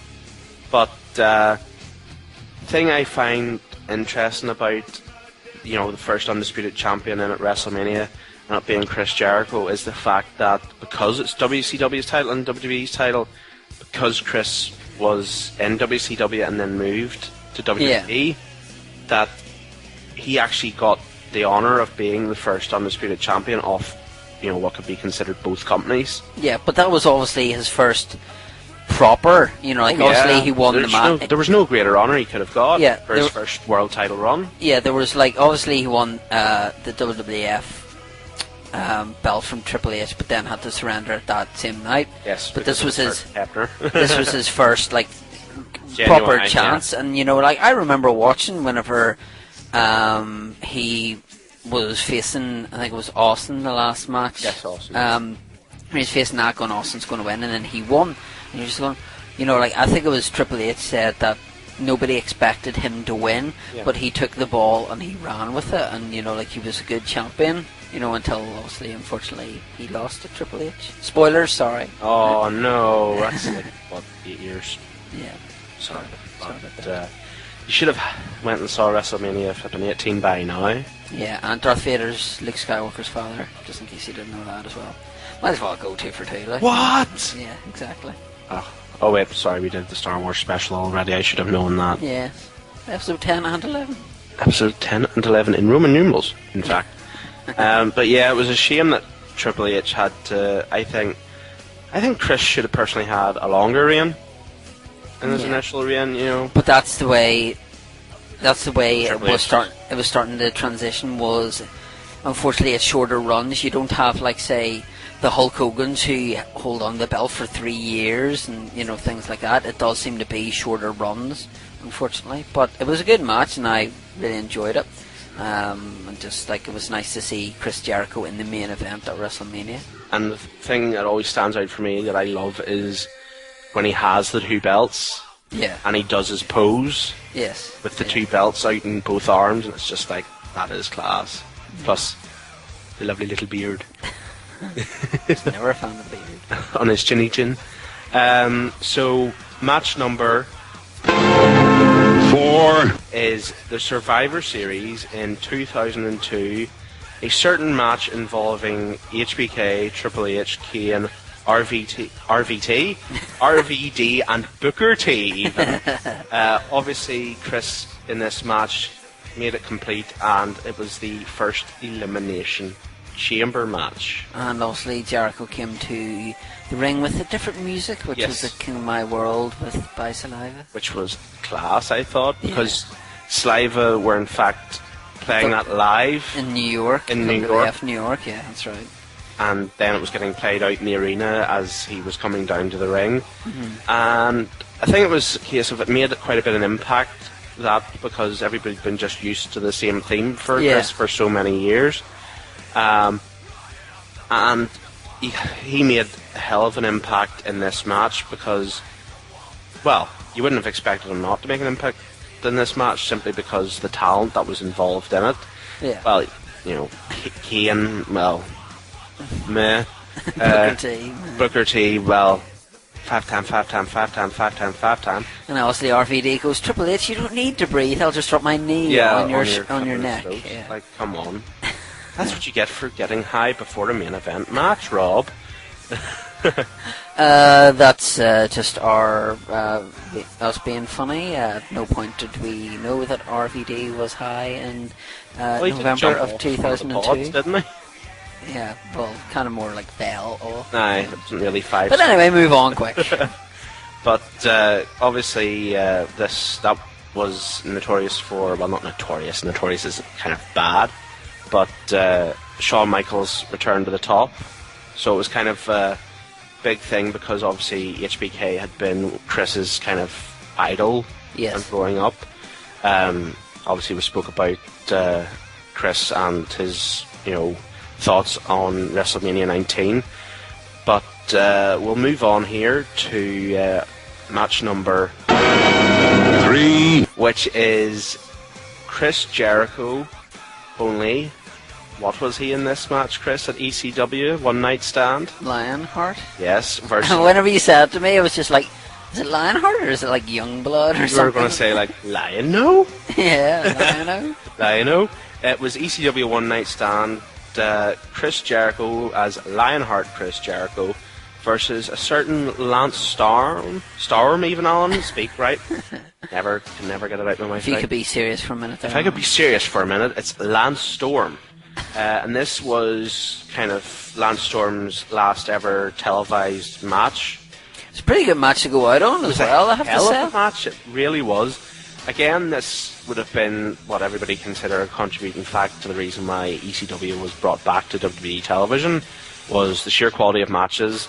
But the thing I find interesting about, you know, the first undisputed champion in at WrestleMania, not being Chris Jericho, is the fact that because it's WCW's title and WWE's title, because Chris was in WCW and then moved to WWE, that he actually got the honour of being the first undisputed champion of what could be considered both companies. Yeah, but that was obviously his first proper, obviously he won the match. There was no greater honour he could have got for his first world title run. Yeah, there was obviously he won the WWF belt from Triple H, but then had to surrender it that same night. Yes, but this was his this was his first proper chance, and I remember watching whenever he was facing, I think it was Austin the last match. Yes, Austin. When he was facing that, going Austin's going to win, and then he won. And you're just going, I think it was Triple H said that nobody expected him to win, but he took the ball and he ran with it, and he was a good champion. Until obviously, unfortunately, he lost to Triple H. Spoilers, sorry. Oh no, that's 8 years. Yeah. Sorry about that. You should have went and saw WrestleMania flipping 18 by now. Yeah, and Darth Vader's Luke Skywalker's father, just in case you didn't know that as well. Might as well go 2 for 2, like. What? Yeah, exactly. Oh wait, sorry, we did the Star Wars special already. I should have known that. Yeah. Episode 10 and 11. Episode 10 and 11 in Roman numerals, in fact. But yeah, it was a shame that Triple H had to. I think Chris should have personally had a longer reign in his initial reign, But that's the way it was starting. It was starting to transition. Was unfortunately at shorter runs. You don't have say the Hulk Hogan's who hold on the belt for 3 years and things like that. It does seem to be shorter runs, unfortunately. But it was a good match and I really enjoyed it. And just it was nice to see Chris Jericho in the main event at WrestleMania. And the thing that always stands out for me that I love is when he has the 2 belts. Yeah. And he does his pose. Yes. With the 2 belts out in both arms, and it's just that is class. Plus the lovely little beard. Never a fan of the beard. On his chinny chin. So match number 4 is the Survivor Series in 2002. A certain match involving HBK, Triple H, Kane, RVD, and Booker T. Even. Obviously, Chris in this match made it complete, and it was the first Elimination Chamber match. And obviously, Jericho came to the ring with a different music, which was the King of My World by Saliva. Which was class, I thought, because Saliva were in fact playing that live in New York. In New York. New York, yeah, that's right. And then it was getting played out in the arena as he was coming down to the ring. Mm-hmm. And I think it was a case of it made quite a bit of an impact, that because everybody's been just used to the same theme for Chris for so many years. And he made a hell of an impact in this match because, well, you wouldn't have expected him not to make an impact in this match simply because the talent that was involved in it. Yeah. Well, Kane, well, meh. Booker T, well, 5 time. And obviously RVD goes, Triple H, you don't need to breathe. I'll just drop my knee on your neck. Yeah. Like, come on. That's what you get for getting high before a main event match, Rob. That's just us being funny. At no point did we know that RVD was high in November of 2002. Pods, didn't he? Yeah, well, kind of more like Bell. Nah, it wasn't really 5. But anyway, move on quick. But obviously, that was notorious for, well, not notorious. Notorious is kind of bad. But Shawn Michaels returned to the top. So it was kind of a big thing because obviously HBK had been Chris's kind of idol and growing up. Obviously we spoke about Chris and his, thoughts on WrestleMania 19. But we'll move on here to match number 3, which is Chris Jericho only. What was he in this match, Chris, at ECW? One Night Stand? Lionheart? Yes, versus... Whenever you said it to me, it was just like, is it Lionheart or is it like Youngblood or something? You were going to say like, Lion-O? Yeah, Lion-O. Lion-O. It was ECW One Night Stand. Chris Jericho as Lionheart Chris Jericho versus a certain Lance Storm even, Alan, speak right. Can never get it out of my mouth. If you could be serious for a minute. If I could be serious for a minute, it's Lance Storm. And this was kind of Lance Storm's last ever televised match. It's a pretty good match to go out on as well, I have to hell say. of a match, it really was. Again, this would have been what everybody considered a contributing fact to the reason why ECW was brought back to WWE television, was the sheer quality of matches.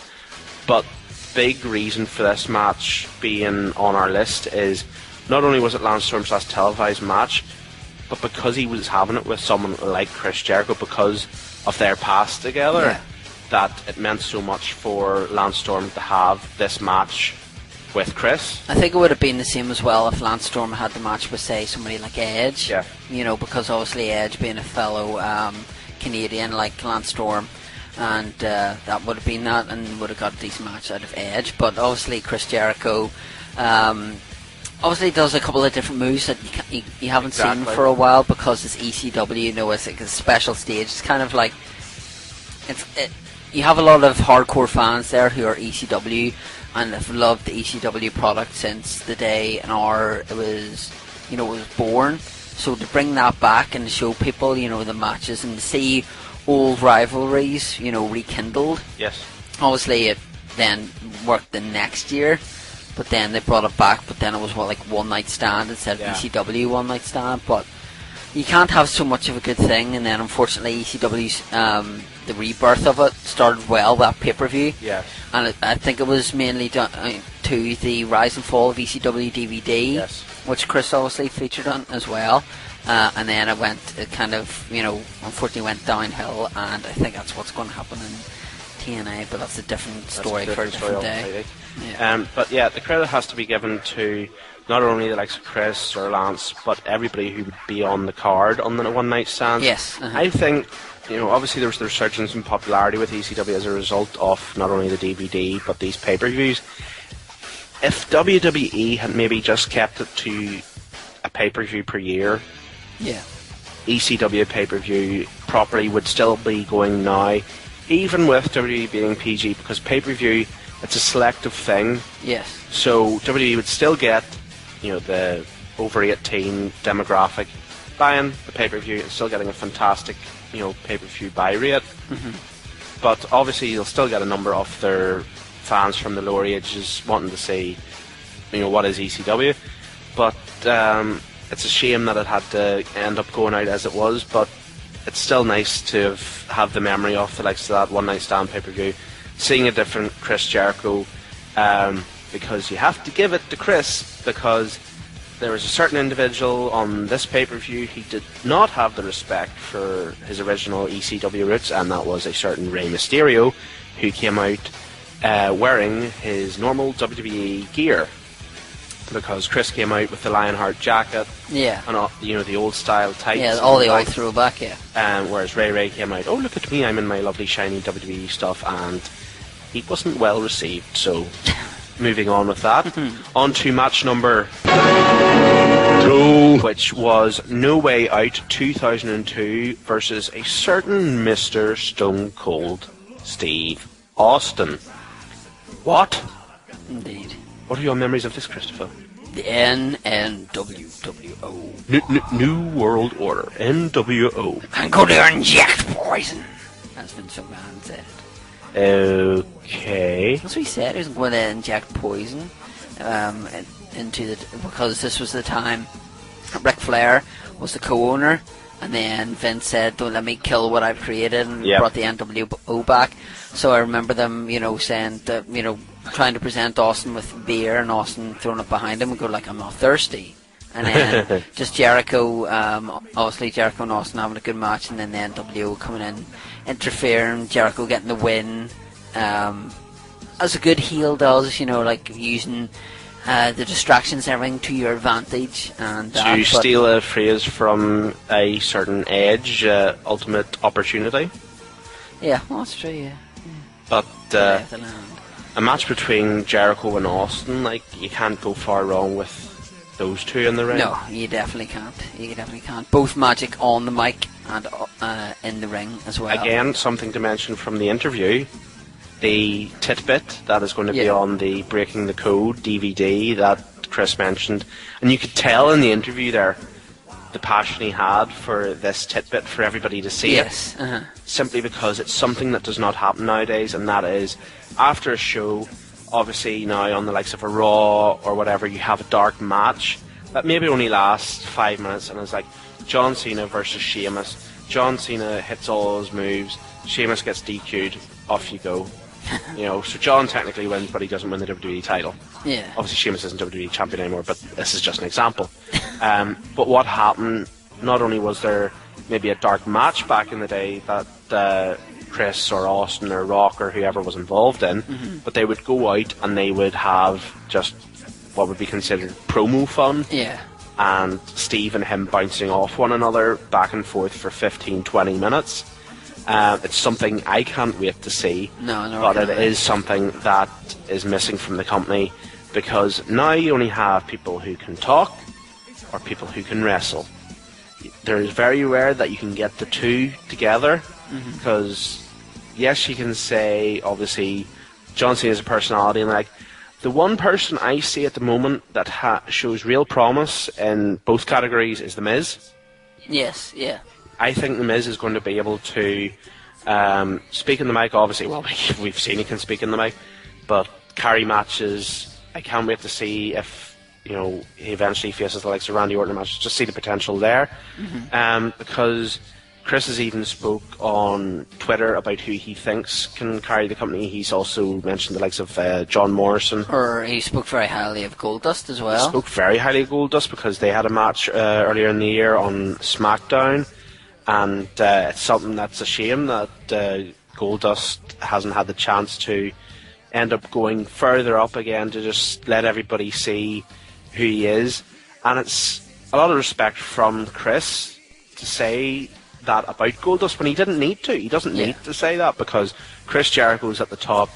But big reason for this match being on our list is not only was it Lance Storm's last televised match, but because he was having it with someone like Chris Jericho, because of their past together, that it meant so much for Lance Storm to have this match with Chris. I think it would have been the same as well if Lance Storm had the match with, say, somebody like Edge. Yeah. You know, because obviously Edge being a fellow Canadian like Lance Storm, and that would have been that, and would have got a decent match out of Edge. But obviously Chris Jericho obviously does a couple of different moves that you haven't seen for a while, because it's ECW, you know, it's like a special stage. It's kind of like you have a lot of hardcore fans there who are ECW and have loved the ECW product since the day it was born. So to bring that back and to show people, you know, the matches and to see old rivalries, you know, rekindled. Yes. Obviously it then worked the next year, but then they brought it back, but then it was like One Night Stand instead of ECW One Night Stand. But you can't have so much of a good thing, and then unfortunately ECW's the rebirth of it started well, that pay-per-view. Yes. And I think it was mainly done to the Rise and Fall of ECW DVD, which Chris obviously featured on as well. And then it kind of, you know, unfortunately went downhill, and I think that's what's going to happen in TNA, but that's a different story for a different day. Yeah. But yeah, the credit has to be given to not only the likes of Chris or Lance, but everybody who would be on the card on the One Night Stand. Yes. I think, you know, obviously there was the resurgence in popularity with ECW as a result of not only the DVD but these pay-per-views. If WWE had maybe just kept it to a pay-per-view per year, ECW pay-per-view properly would still be going now, even with WWE being PG, because pay-per-view, it's a selective thing. Yes. So WWE would still get, you know, the over 18 demographic buying the pay-per-view and still getting a fantastic, you know, pay-per-view buy rate. But obviously you'll still get a number of their fans from the lower ages wanting to see, you know, what is ECW. But it's a shame that it had to end up going out as it was, but it's still nice to have the memory of the likes of that One Night Stand pay-per-view, seeing a different Chris Jericho, because you have to give it to Chris, because there was a certain individual on this pay-per-view who did not have the respect for his original ECW roots, and that was a certain Rey Mysterio, who came out wearing his normal WWE gear, because Chris came out with the Lionheart jacket, and you know, the old style tights, all the old throwback, whereas Ray came out, oh look at me, I'm in my lovely shiny WWE stuff, and he wasn't well received. So moving on with that, on to match number 2, which was No Way Out 2002 versus a certain Mr. Stone Cold Steve Austin. What? Indeed. What are your memories of this, Christopher? The NWO. New World Order, NWO. I'm going to inject poison, as Vince McMahon said. Okay. That's what he said. He was going to inject poison because this was the time Ric Flair was the co-owner, and then Vince said, "Don't let me kill what I've created," and brought the NWO back. So I remember them, you know, saying that, you know, trying to present Austin with beer, and Austin throwing it behind him and go like, "I'm not thirsty." And then just Jericho, obviously Jericho and Austin having a good match, and then the NWO coming in, interfering, Jericho getting the win, as a good heel does, you know, like using the distractions and everything to your advantage. And to steal a phrase from a certain Edge, ultimate opportunity. Yeah, well, that's true, yeah. But a match between Jericho and Austin, like, you can't go far wrong with those two in the ring. No, you definitely can't. You definitely can't. Both magic on the mic and in the ring as well. Again, something to mention from the interview, the tidbit that is going to be on the Breaking the Code DVD that Chris mentioned, and you could tell in the interview there, the passion he had for this tidbit for everybody to see Yes. it, simply because it's something that does not happen nowadays, and that is, after a show, obviously now on the likes of a Raw or whatever, you have a dark match that maybe only lasts 5 minutes, and it's like John Cena versus Sheamus. John Cena hits all his moves, Sheamus gets DQ'd, off you go. So John technically wins, but he doesn't win the WWE title. Yeah. Obviously, Sheamus isn't WWE champion anymore, but this is just an example. But what happened, not only was there maybe a dark match back in the day that Chris or Austin or Rock or whoever was involved in, but they would go out and they would have just what would be considered promo fun. Yeah. And Steve and him bouncing off one another back and forth for 15-20 minutes. It's something I can't wait to see, but it is something that is missing from the company, because now you only have people who can talk or people who can wrestle. There is very rare that you can get the two together, because yes, you can say obviously John Cena is a personality, and like the one person I see at the moment that shows real promise in both categories is The Miz. Yes, yeah. I think The Miz is going to be able to speak in the mic, obviously. Well, we've seen he can speak in the mic, but carry matches. I can't wait to see if he eventually faces the likes of Randy Orton matches. Just see the potential there, because Chris has even spoke on Twitter about who he thinks can carry the company. He's also mentioned the likes of John Morrison. Or he spoke very highly of Goldust as well. He spoke very highly of Goldust because they had a match earlier in the year on SmackDown. And it's something that's a shame that Goldust hasn't had the chance to end up going further up again to just let everybody see who he is. And it's a lot of respect from Chris to say that about Goldust when he didn't need to. He doesn't need to say that, because Chris Jericho's at the top.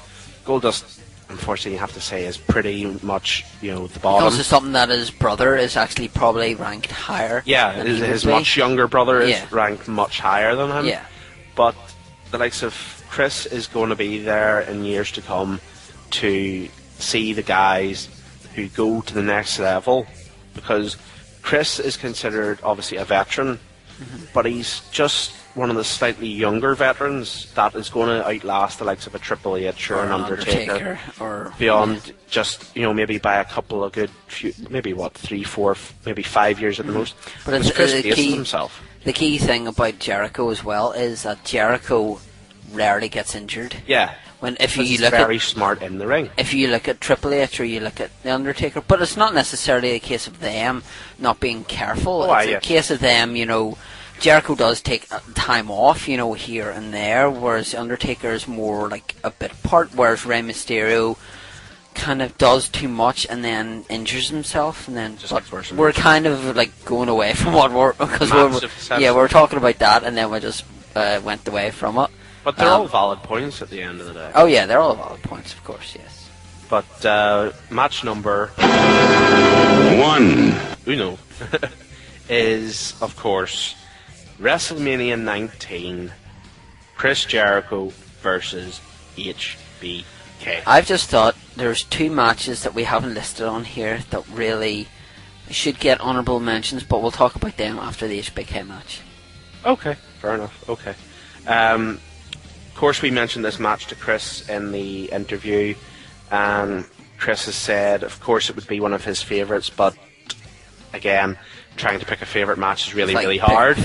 Goldust, unfortunately, you have to say, is pretty much the bottom. Because it's something that his brother is actually probably ranked higher. Yeah, his much younger brother is ranked much higher than him. Yeah. But the likes of Chris is going to be there in years to come to see the guys who go to the next level, because Chris is considered obviously a veteran, but he's just one of the slightly younger veterans that is going to outlast the likes of a Triple H or an Undertaker or beyond just maybe by a couple of good few, maybe 3, 4, maybe 5 years at the most. But Chris faces himself. The key thing about Jericho as well is that Jericho rarely gets injured. Yeah. He's very smart in the ring. If you look at Triple H or you look at The Undertaker, but it's not necessarily a case of them not being careful. It's a case of them, Jericho does take time off, here and there, whereas Undertaker is more like a bit apart, whereas Rey Mysterio kind of does too much and then injures himself, and then we're kind of like going away from what we're talking about that, and then we just went away from it. But they're all valid points at the end of the day. Oh yeah, they're all valid points, of course, yes. But match number 1 is, of course, WrestleMania 19, Chris Jericho versus HBK. I've just thought there's 2 matches that we haven't listed on here that really should get honourable mentions, but we'll talk about them after the HBK match. Okay, fair enough. Okay. Of course, we mentioned this match to Chris in the interview, and Chris has said, of course, it would be one of his favourites, but again, trying to pick a favourite match is really, really hard.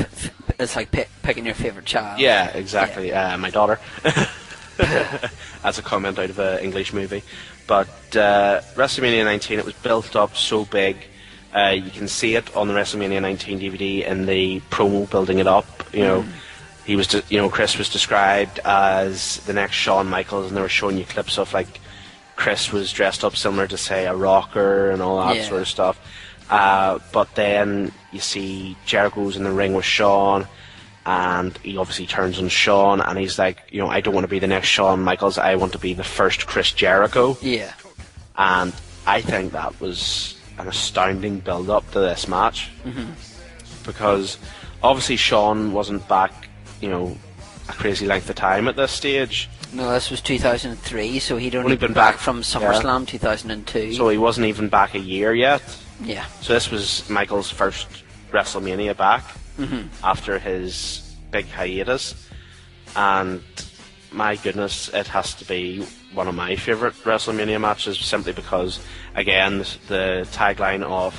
It's like picking your favourite child. Yeah, exactly. Yeah. My daughter. As a comment out of an English movie. But WrestleMania 19, it was built up so big. You can see it on the WrestleMania 19 DVD in the promo building it up. He was, Chris was described as the next Shawn Michaels, and they were showing you clips of like Chris was dressed up similar to, say, a rocker and all that sort of stuff. But then you see Jericho's in the ring with Shawn, and he obviously turns on Shawn, and he's like, I don't want to be the next Shawn Michaels, I want to be the first Chris Jericho. Yeah. And I think that was an astounding build-up to this match, because obviously Shawn wasn't back, a crazy length of time at this stage. No, this was 2003, so he'd only been back from SummerSlam 2002. So he wasn't even back a year yet. Yeah. So this was Michael's first WrestleMania back after his big hiatus, and my goodness, it has to be one of my favourite WrestleMania matches, simply because, again, the tagline of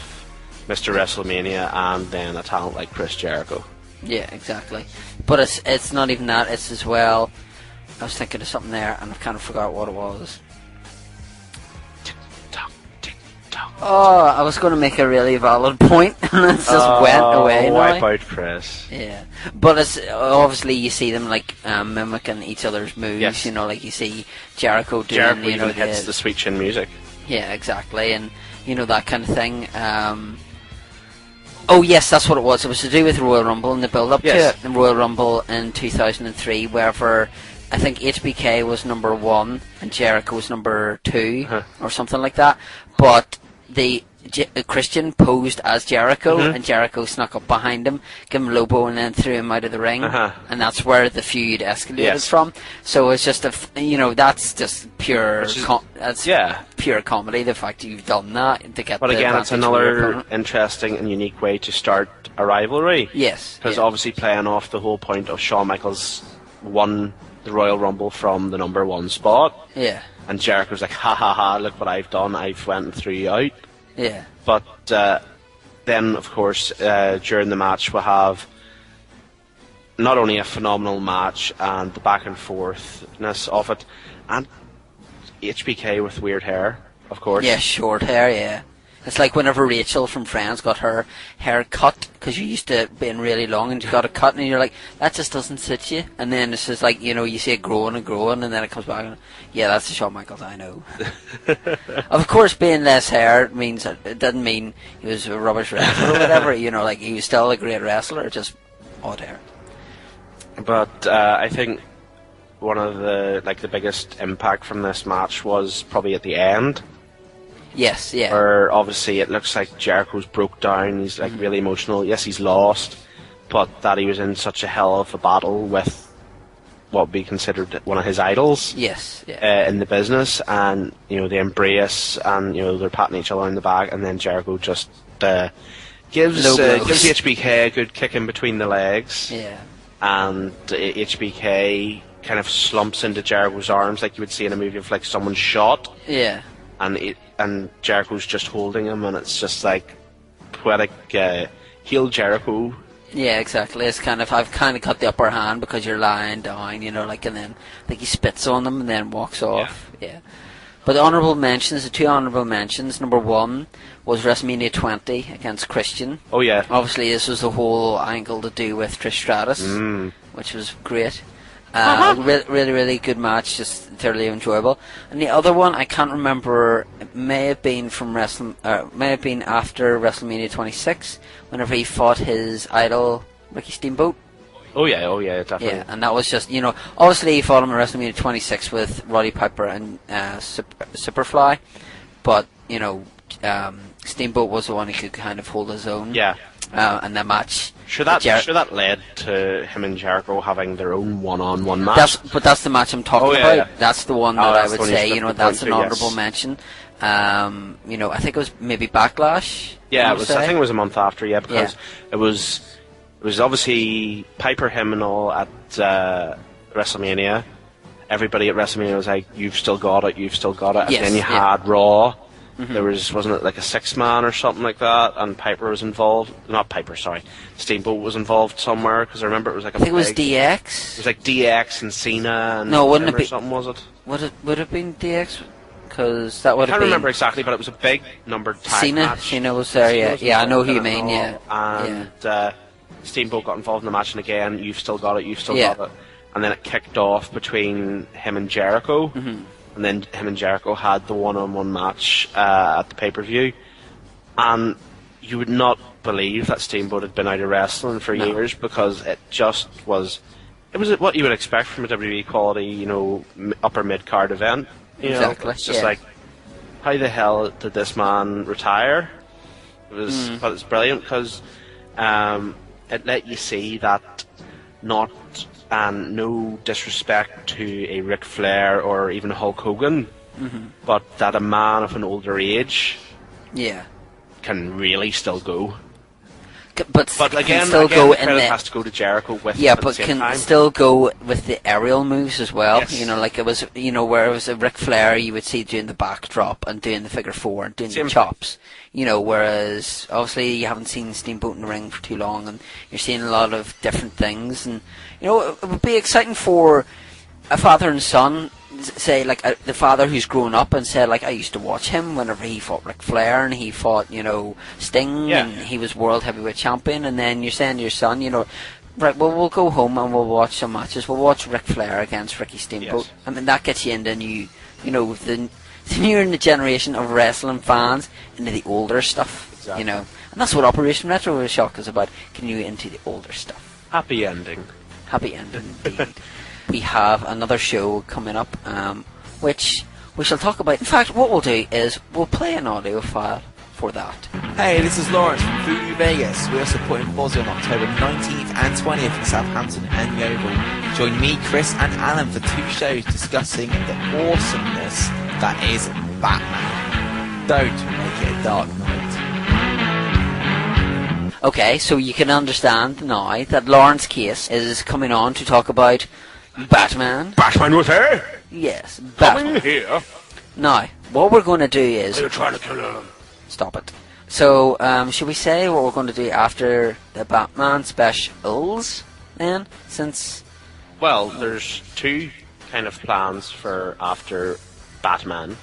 Mr. WrestleMania and then a talent like Chris Jericho. Yeah, exactly. But it's not even that. It's as well. I was thinking of something there, and I kind of forgot what it was. Oh, I was going to make a really valid point, and it just went away. Wipe out Chris. Yeah, but it's obviously you see them like mimicking each other's moves. Yes. You know, like you see Jericho doing. Jericho you know, even hits the sweet chin music. Yeah, exactly, and you know that kind of thing. Oh yes, that's what it was. It was to do with Royal Rumble and the build-up to it. The Royal Rumble in 2003, wherever I think HBK was number 1 and Jericho was number 2 or something like that. But Christian posed as Jericho, and Jericho snuck up behind him, gave him a low blow, and then threw him out of the ring, and that's where the feud escalated from. So it's just that's just pure, pure comedy. The fact that you've done that to get. But again, it's another interesting and unique way to start a rivalry. Yes, because obviously playing off the whole point of Shawn Michaels won the Royal Rumble from the number 1 spot. Yeah. And Jericho's like, ha ha ha, look what I've done, I've went and threw you out. Yeah. But then, of course, during the match we'll have not only a phenomenal match and the back and forthness of it, and HBK with weird hair, of course. Yeah, short hair, yeah. It's like whenever Rachel from Friends got her hair cut, because you used to being really long and you got it cut, and you're like, that just doesn't sit you. And then it's just like, you see it growing and growing, and then it comes back and, yeah, that's the Shawn Michaels I know. Of course, being less hair means, it doesn't mean he was a rubbish wrestler or whatever, like he was still a great wrestler, just odd hair. But I think one of the biggest impact from this match was probably at the end. Yes, yeah. Where obviously it looks like Jericho's broke down, he's like really emotional. Yes, he's lost, but that he was in such a hell of a battle with what would be considered one of his idols. Yes, yeah. In the business, and they embrace, and they're patting each other on the back, and then Jericho just gives HBK a good kick in between the legs. Yeah. And HBK kind of slumps into Jericho's arms like you would see in a movie of like someone shot. Yeah. And Jericho's just holding him, and it's just like poetic heel Jericho. Yeah, exactly. It's I've kind of got the upper hand because you're lying down, and then he spits on them and then walks off. Yeah. But the the 2 honourable mentions. Number 1 was WrestleMania 20 against Christian. Oh yeah. Obviously, this was the whole angle to do with Trish Stratus, which was great. Really good match, just thoroughly enjoyable. And the other one I can't remember. It may have been after WrestleMania 26, whenever he fought his idol Ricky Steamboat. Oh yeah, definitely. Yeah, and that was just obviously he fought him at WrestleMania 26 with Roddy Piper and Superfly, but Steamboat was the one who could kind of hold his own. Yeah. And the match. Sure, that led to him and Jericho having their own one-on-one match. That's the match I'm talking about. Yeah. That's the one that I would say, that's an honourable mention. I think it was maybe Backlash. Yeah, I think it was a month after. Yeah, because it was obviously Piper, him, and all at WrestleMania. Everybody at WrestleMania was like, "You've still got it, you've still got it." And then you had Raw. There wasn't it like a 6-man or something like that, and Piper was involved. Not Piper, sorry. Steamboat was involved somewhere, because I remember it was like I think it was DX. It was like DX and Cena and wouldn't it be something, was it? Would it have been DX? Because that would have been... I can't remember exactly, but it was a big numbered tag match. Cena was there, yeah. I know who you mean, yeah. And Steamboat got involved in the match, and again, you've still got it, got it. And then it kicked off between him and Jericho. And then him and Jericho had the one-on-one match at the pay-per-view. And you would not believe that Steamboat had been out of wrestling for years, because it just was... It was what you would expect from a WWE quality, upper mid-card event. Exactly. It's just like, how the hell did this man retire? But it's brilliant, because it let you see that no disrespect to a Ric Flair or even Hulk Hogan, but that a man of an older age can really still go. But again, can still again go the in credit the has to go to Jericho with yeah, at the but same can time. still go with the aerial moves as well. Yes. You know, like it was, you know, where it was a Ric Flair, you would see doing the backdrop and doing the figure four and doing Same the chops. You know, whereas obviously you haven't seen Steamboat in the ring for too long, and you're seeing a lot of different things. And you know, it would be exciting for a father and son. Say like the father who's grown up and said like I used to watch him whenever he fought Ric Flair and he fought, you know, Sting, and he was world heavyweight champion, and then you're saying to your son, you know, right, well we'll go home and we'll watch some matches. We'll watch Ric Flair against Ricky Steamboat. Yes. I mean that gets you into new, you know, the newer in the generation of wrestling fans into the older stuff. Exactly. You know, and that's what Operation Retroshock is about. Getting you into the older stuff. Happy ending. Happy ending indeed. We have another show coming up, which we shall talk about. In fact, what we'll do is we'll play an audio file for that. Hey, this is Lawrence from Voodoo Vegas. We are supporting Fozzy on October 19th and 20th in Southampton and Yeovil. Join me, Chris and Alan for 2 shows discussing the awesomeness that is Batman. Don't make it a dark night. Okay, so you can understand now that Lawrence Case is coming on to talk about Batman. Batman with her? Yes, Batman. Coming here. Now, what we're going to do is... You're trying to kill him. Stop it. So, should we say what we're going to do after the Batman specials, then? Since... Well, there's 2 kind of plans for after Batman.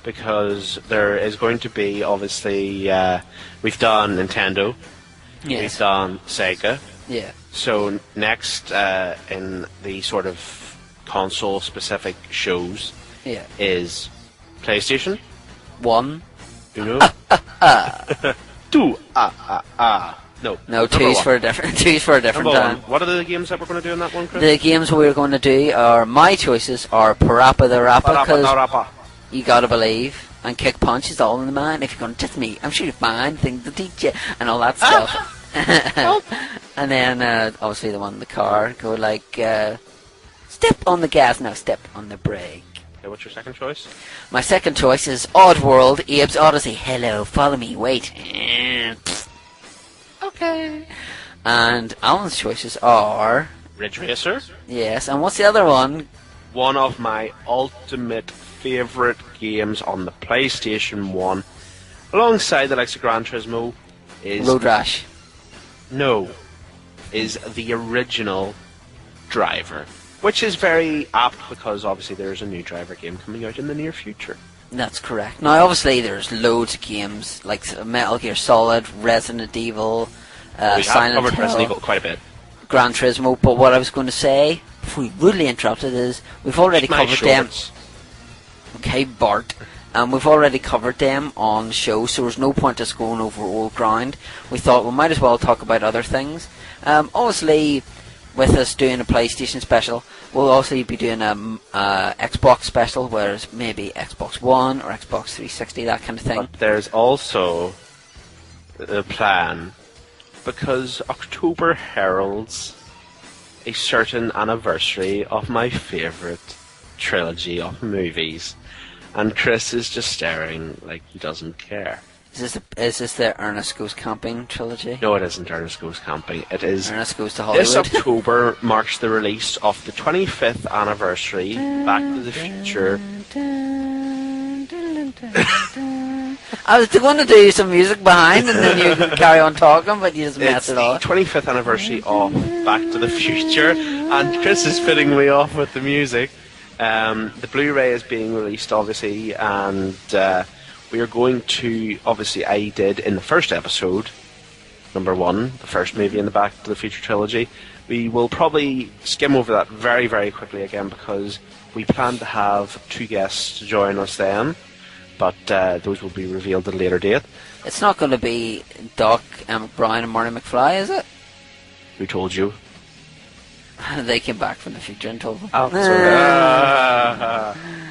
Because there is going to be, obviously, we've done Nintendo. Yes. We've done Sega. Yeah. So next in the sort of console-specific shows Yeah. is PlayStation. 1. Uno. 2. No. No, Number two's 1. for a different. Two's for a different Number time. 1. What are the games that we're going to do in that one, Chris? The games we're going to do are my choices are Parappa the Rapper, Parappa, because Parappa. you gotta believe, and Kick Punch is all in the mind. If you're going to test me, I'm sure you find things to teach you, and all that stuff. And then obviously the one in the car go like step on the gas, now step on the brake. Okay, what's your second choice? My second choice is Oddworld, Abe's Odyssey. Hello, follow me, wait. Okay. And Alan's choices are... Ridge Racer. Yes, and what's the other one? One of my ultimate favourite games on the PlayStation 1, alongside the likes of Gran Turismo, is... Road Rash. No. Is the original Driver. Which is very apt because obviously there's a new Driver game coming out in the near future. That's correct. Now, obviously, there's loads of games like Metal Gear Solid, Resident Evil, We have Silent covered Hill, Resident Evil quite a bit. Gran Turismo. But what I was going to say, before we rudely interrupted, is we've already My covered them. shorts. Okay, Bart. We've already covered them on the show, so there's no point us going over old ground. We thought we might as well talk about other things. Obviously, with us doing a PlayStation special, we'll also be doing a Xbox special, whereas maybe Xbox One or Xbox 360, that kind of thing. But there's also a plan, because October heralds a certain anniversary of my favourite trilogy of movies, and Chris is just staring like he doesn't care. Is this the Ernest Goes Camping trilogy? No, it isn't Ernest Goes Camping. It is... Ernest Goes to Hollywood. This October marks the release of the 25th anniversary Back to the Future. I was going to do some music behind and then you can carry on talking, but you just mess It's it all. the 25th anniversary of Back to the Future, and Chris is fitting me off with the music. The Blu-ray is being released, obviously, and we are going to, obviously, I did in the first episode, number 1, the first movie in the Back to the Future trilogy. We will probably skim over that very, very quickly again, because we plan to have 2 guests to join us then, but those will be revealed at a later date. It's not going to be Doc Brown and Marty McFly, is it? Who told you? They came back from the future and told them. Oh,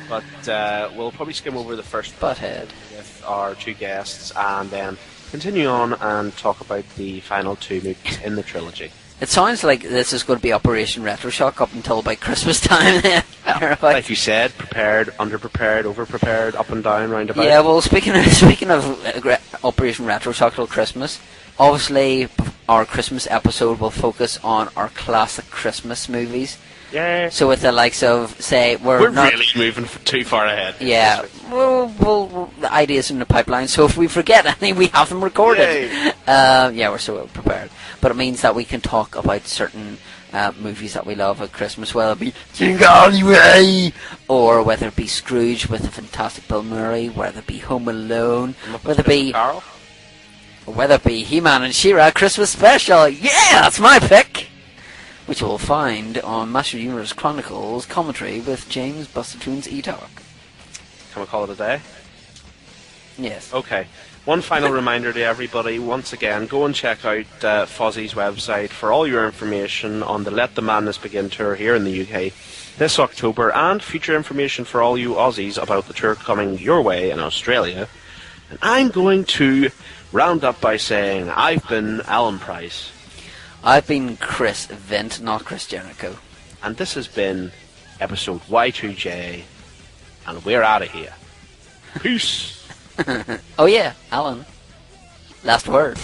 but we'll probably skim over the first Butthead with our 2 guests, and then continue on and talk about the final 2 movies in the trilogy. It sounds like this is going to be Operation Retroshock up until about Christmas time. Like you said, prepared, underprepared, overprepared, up and down, round about. Yeah, well, speaking of Operation Retroshock till Christmas, Obviously, our Christmas episode will focus on our classic Christmas movies. Yeah. So with the likes of, say, we're not really moving too far ahead. Yeah, well, the ideas in the pipeline. So if we forget any, we have them recorded. Yeah, we're so well prepared. But it means that we can talk about certain movies that we love at Christmas, whether it be Jingle All the Way, or whether it be Scrooge with the fantastic Bill Murray, whether it be Home Alone, whether it be Carol, or whether it be He-Man and She-Ra Christmas Special. Yeah, that's my pick. Which you will find on Master Universe Chronicles commentary with James Bustertoons E-Talk. Can we call it a day? Yes. Okay. One final reminder to everybody, once again, go and check out Fozzie's website for all your information on the Let the Madness Begin tour here in the UK this October, and future information for all you Aussies about the tour coming your way in Australia. And I'm going to round up by saying I've been Alan Price. I've been Chris Vint, not Chris Jericho. And this has been episode Y2J, and we're out of here. Peace! Oh yeah, Alan. Last word.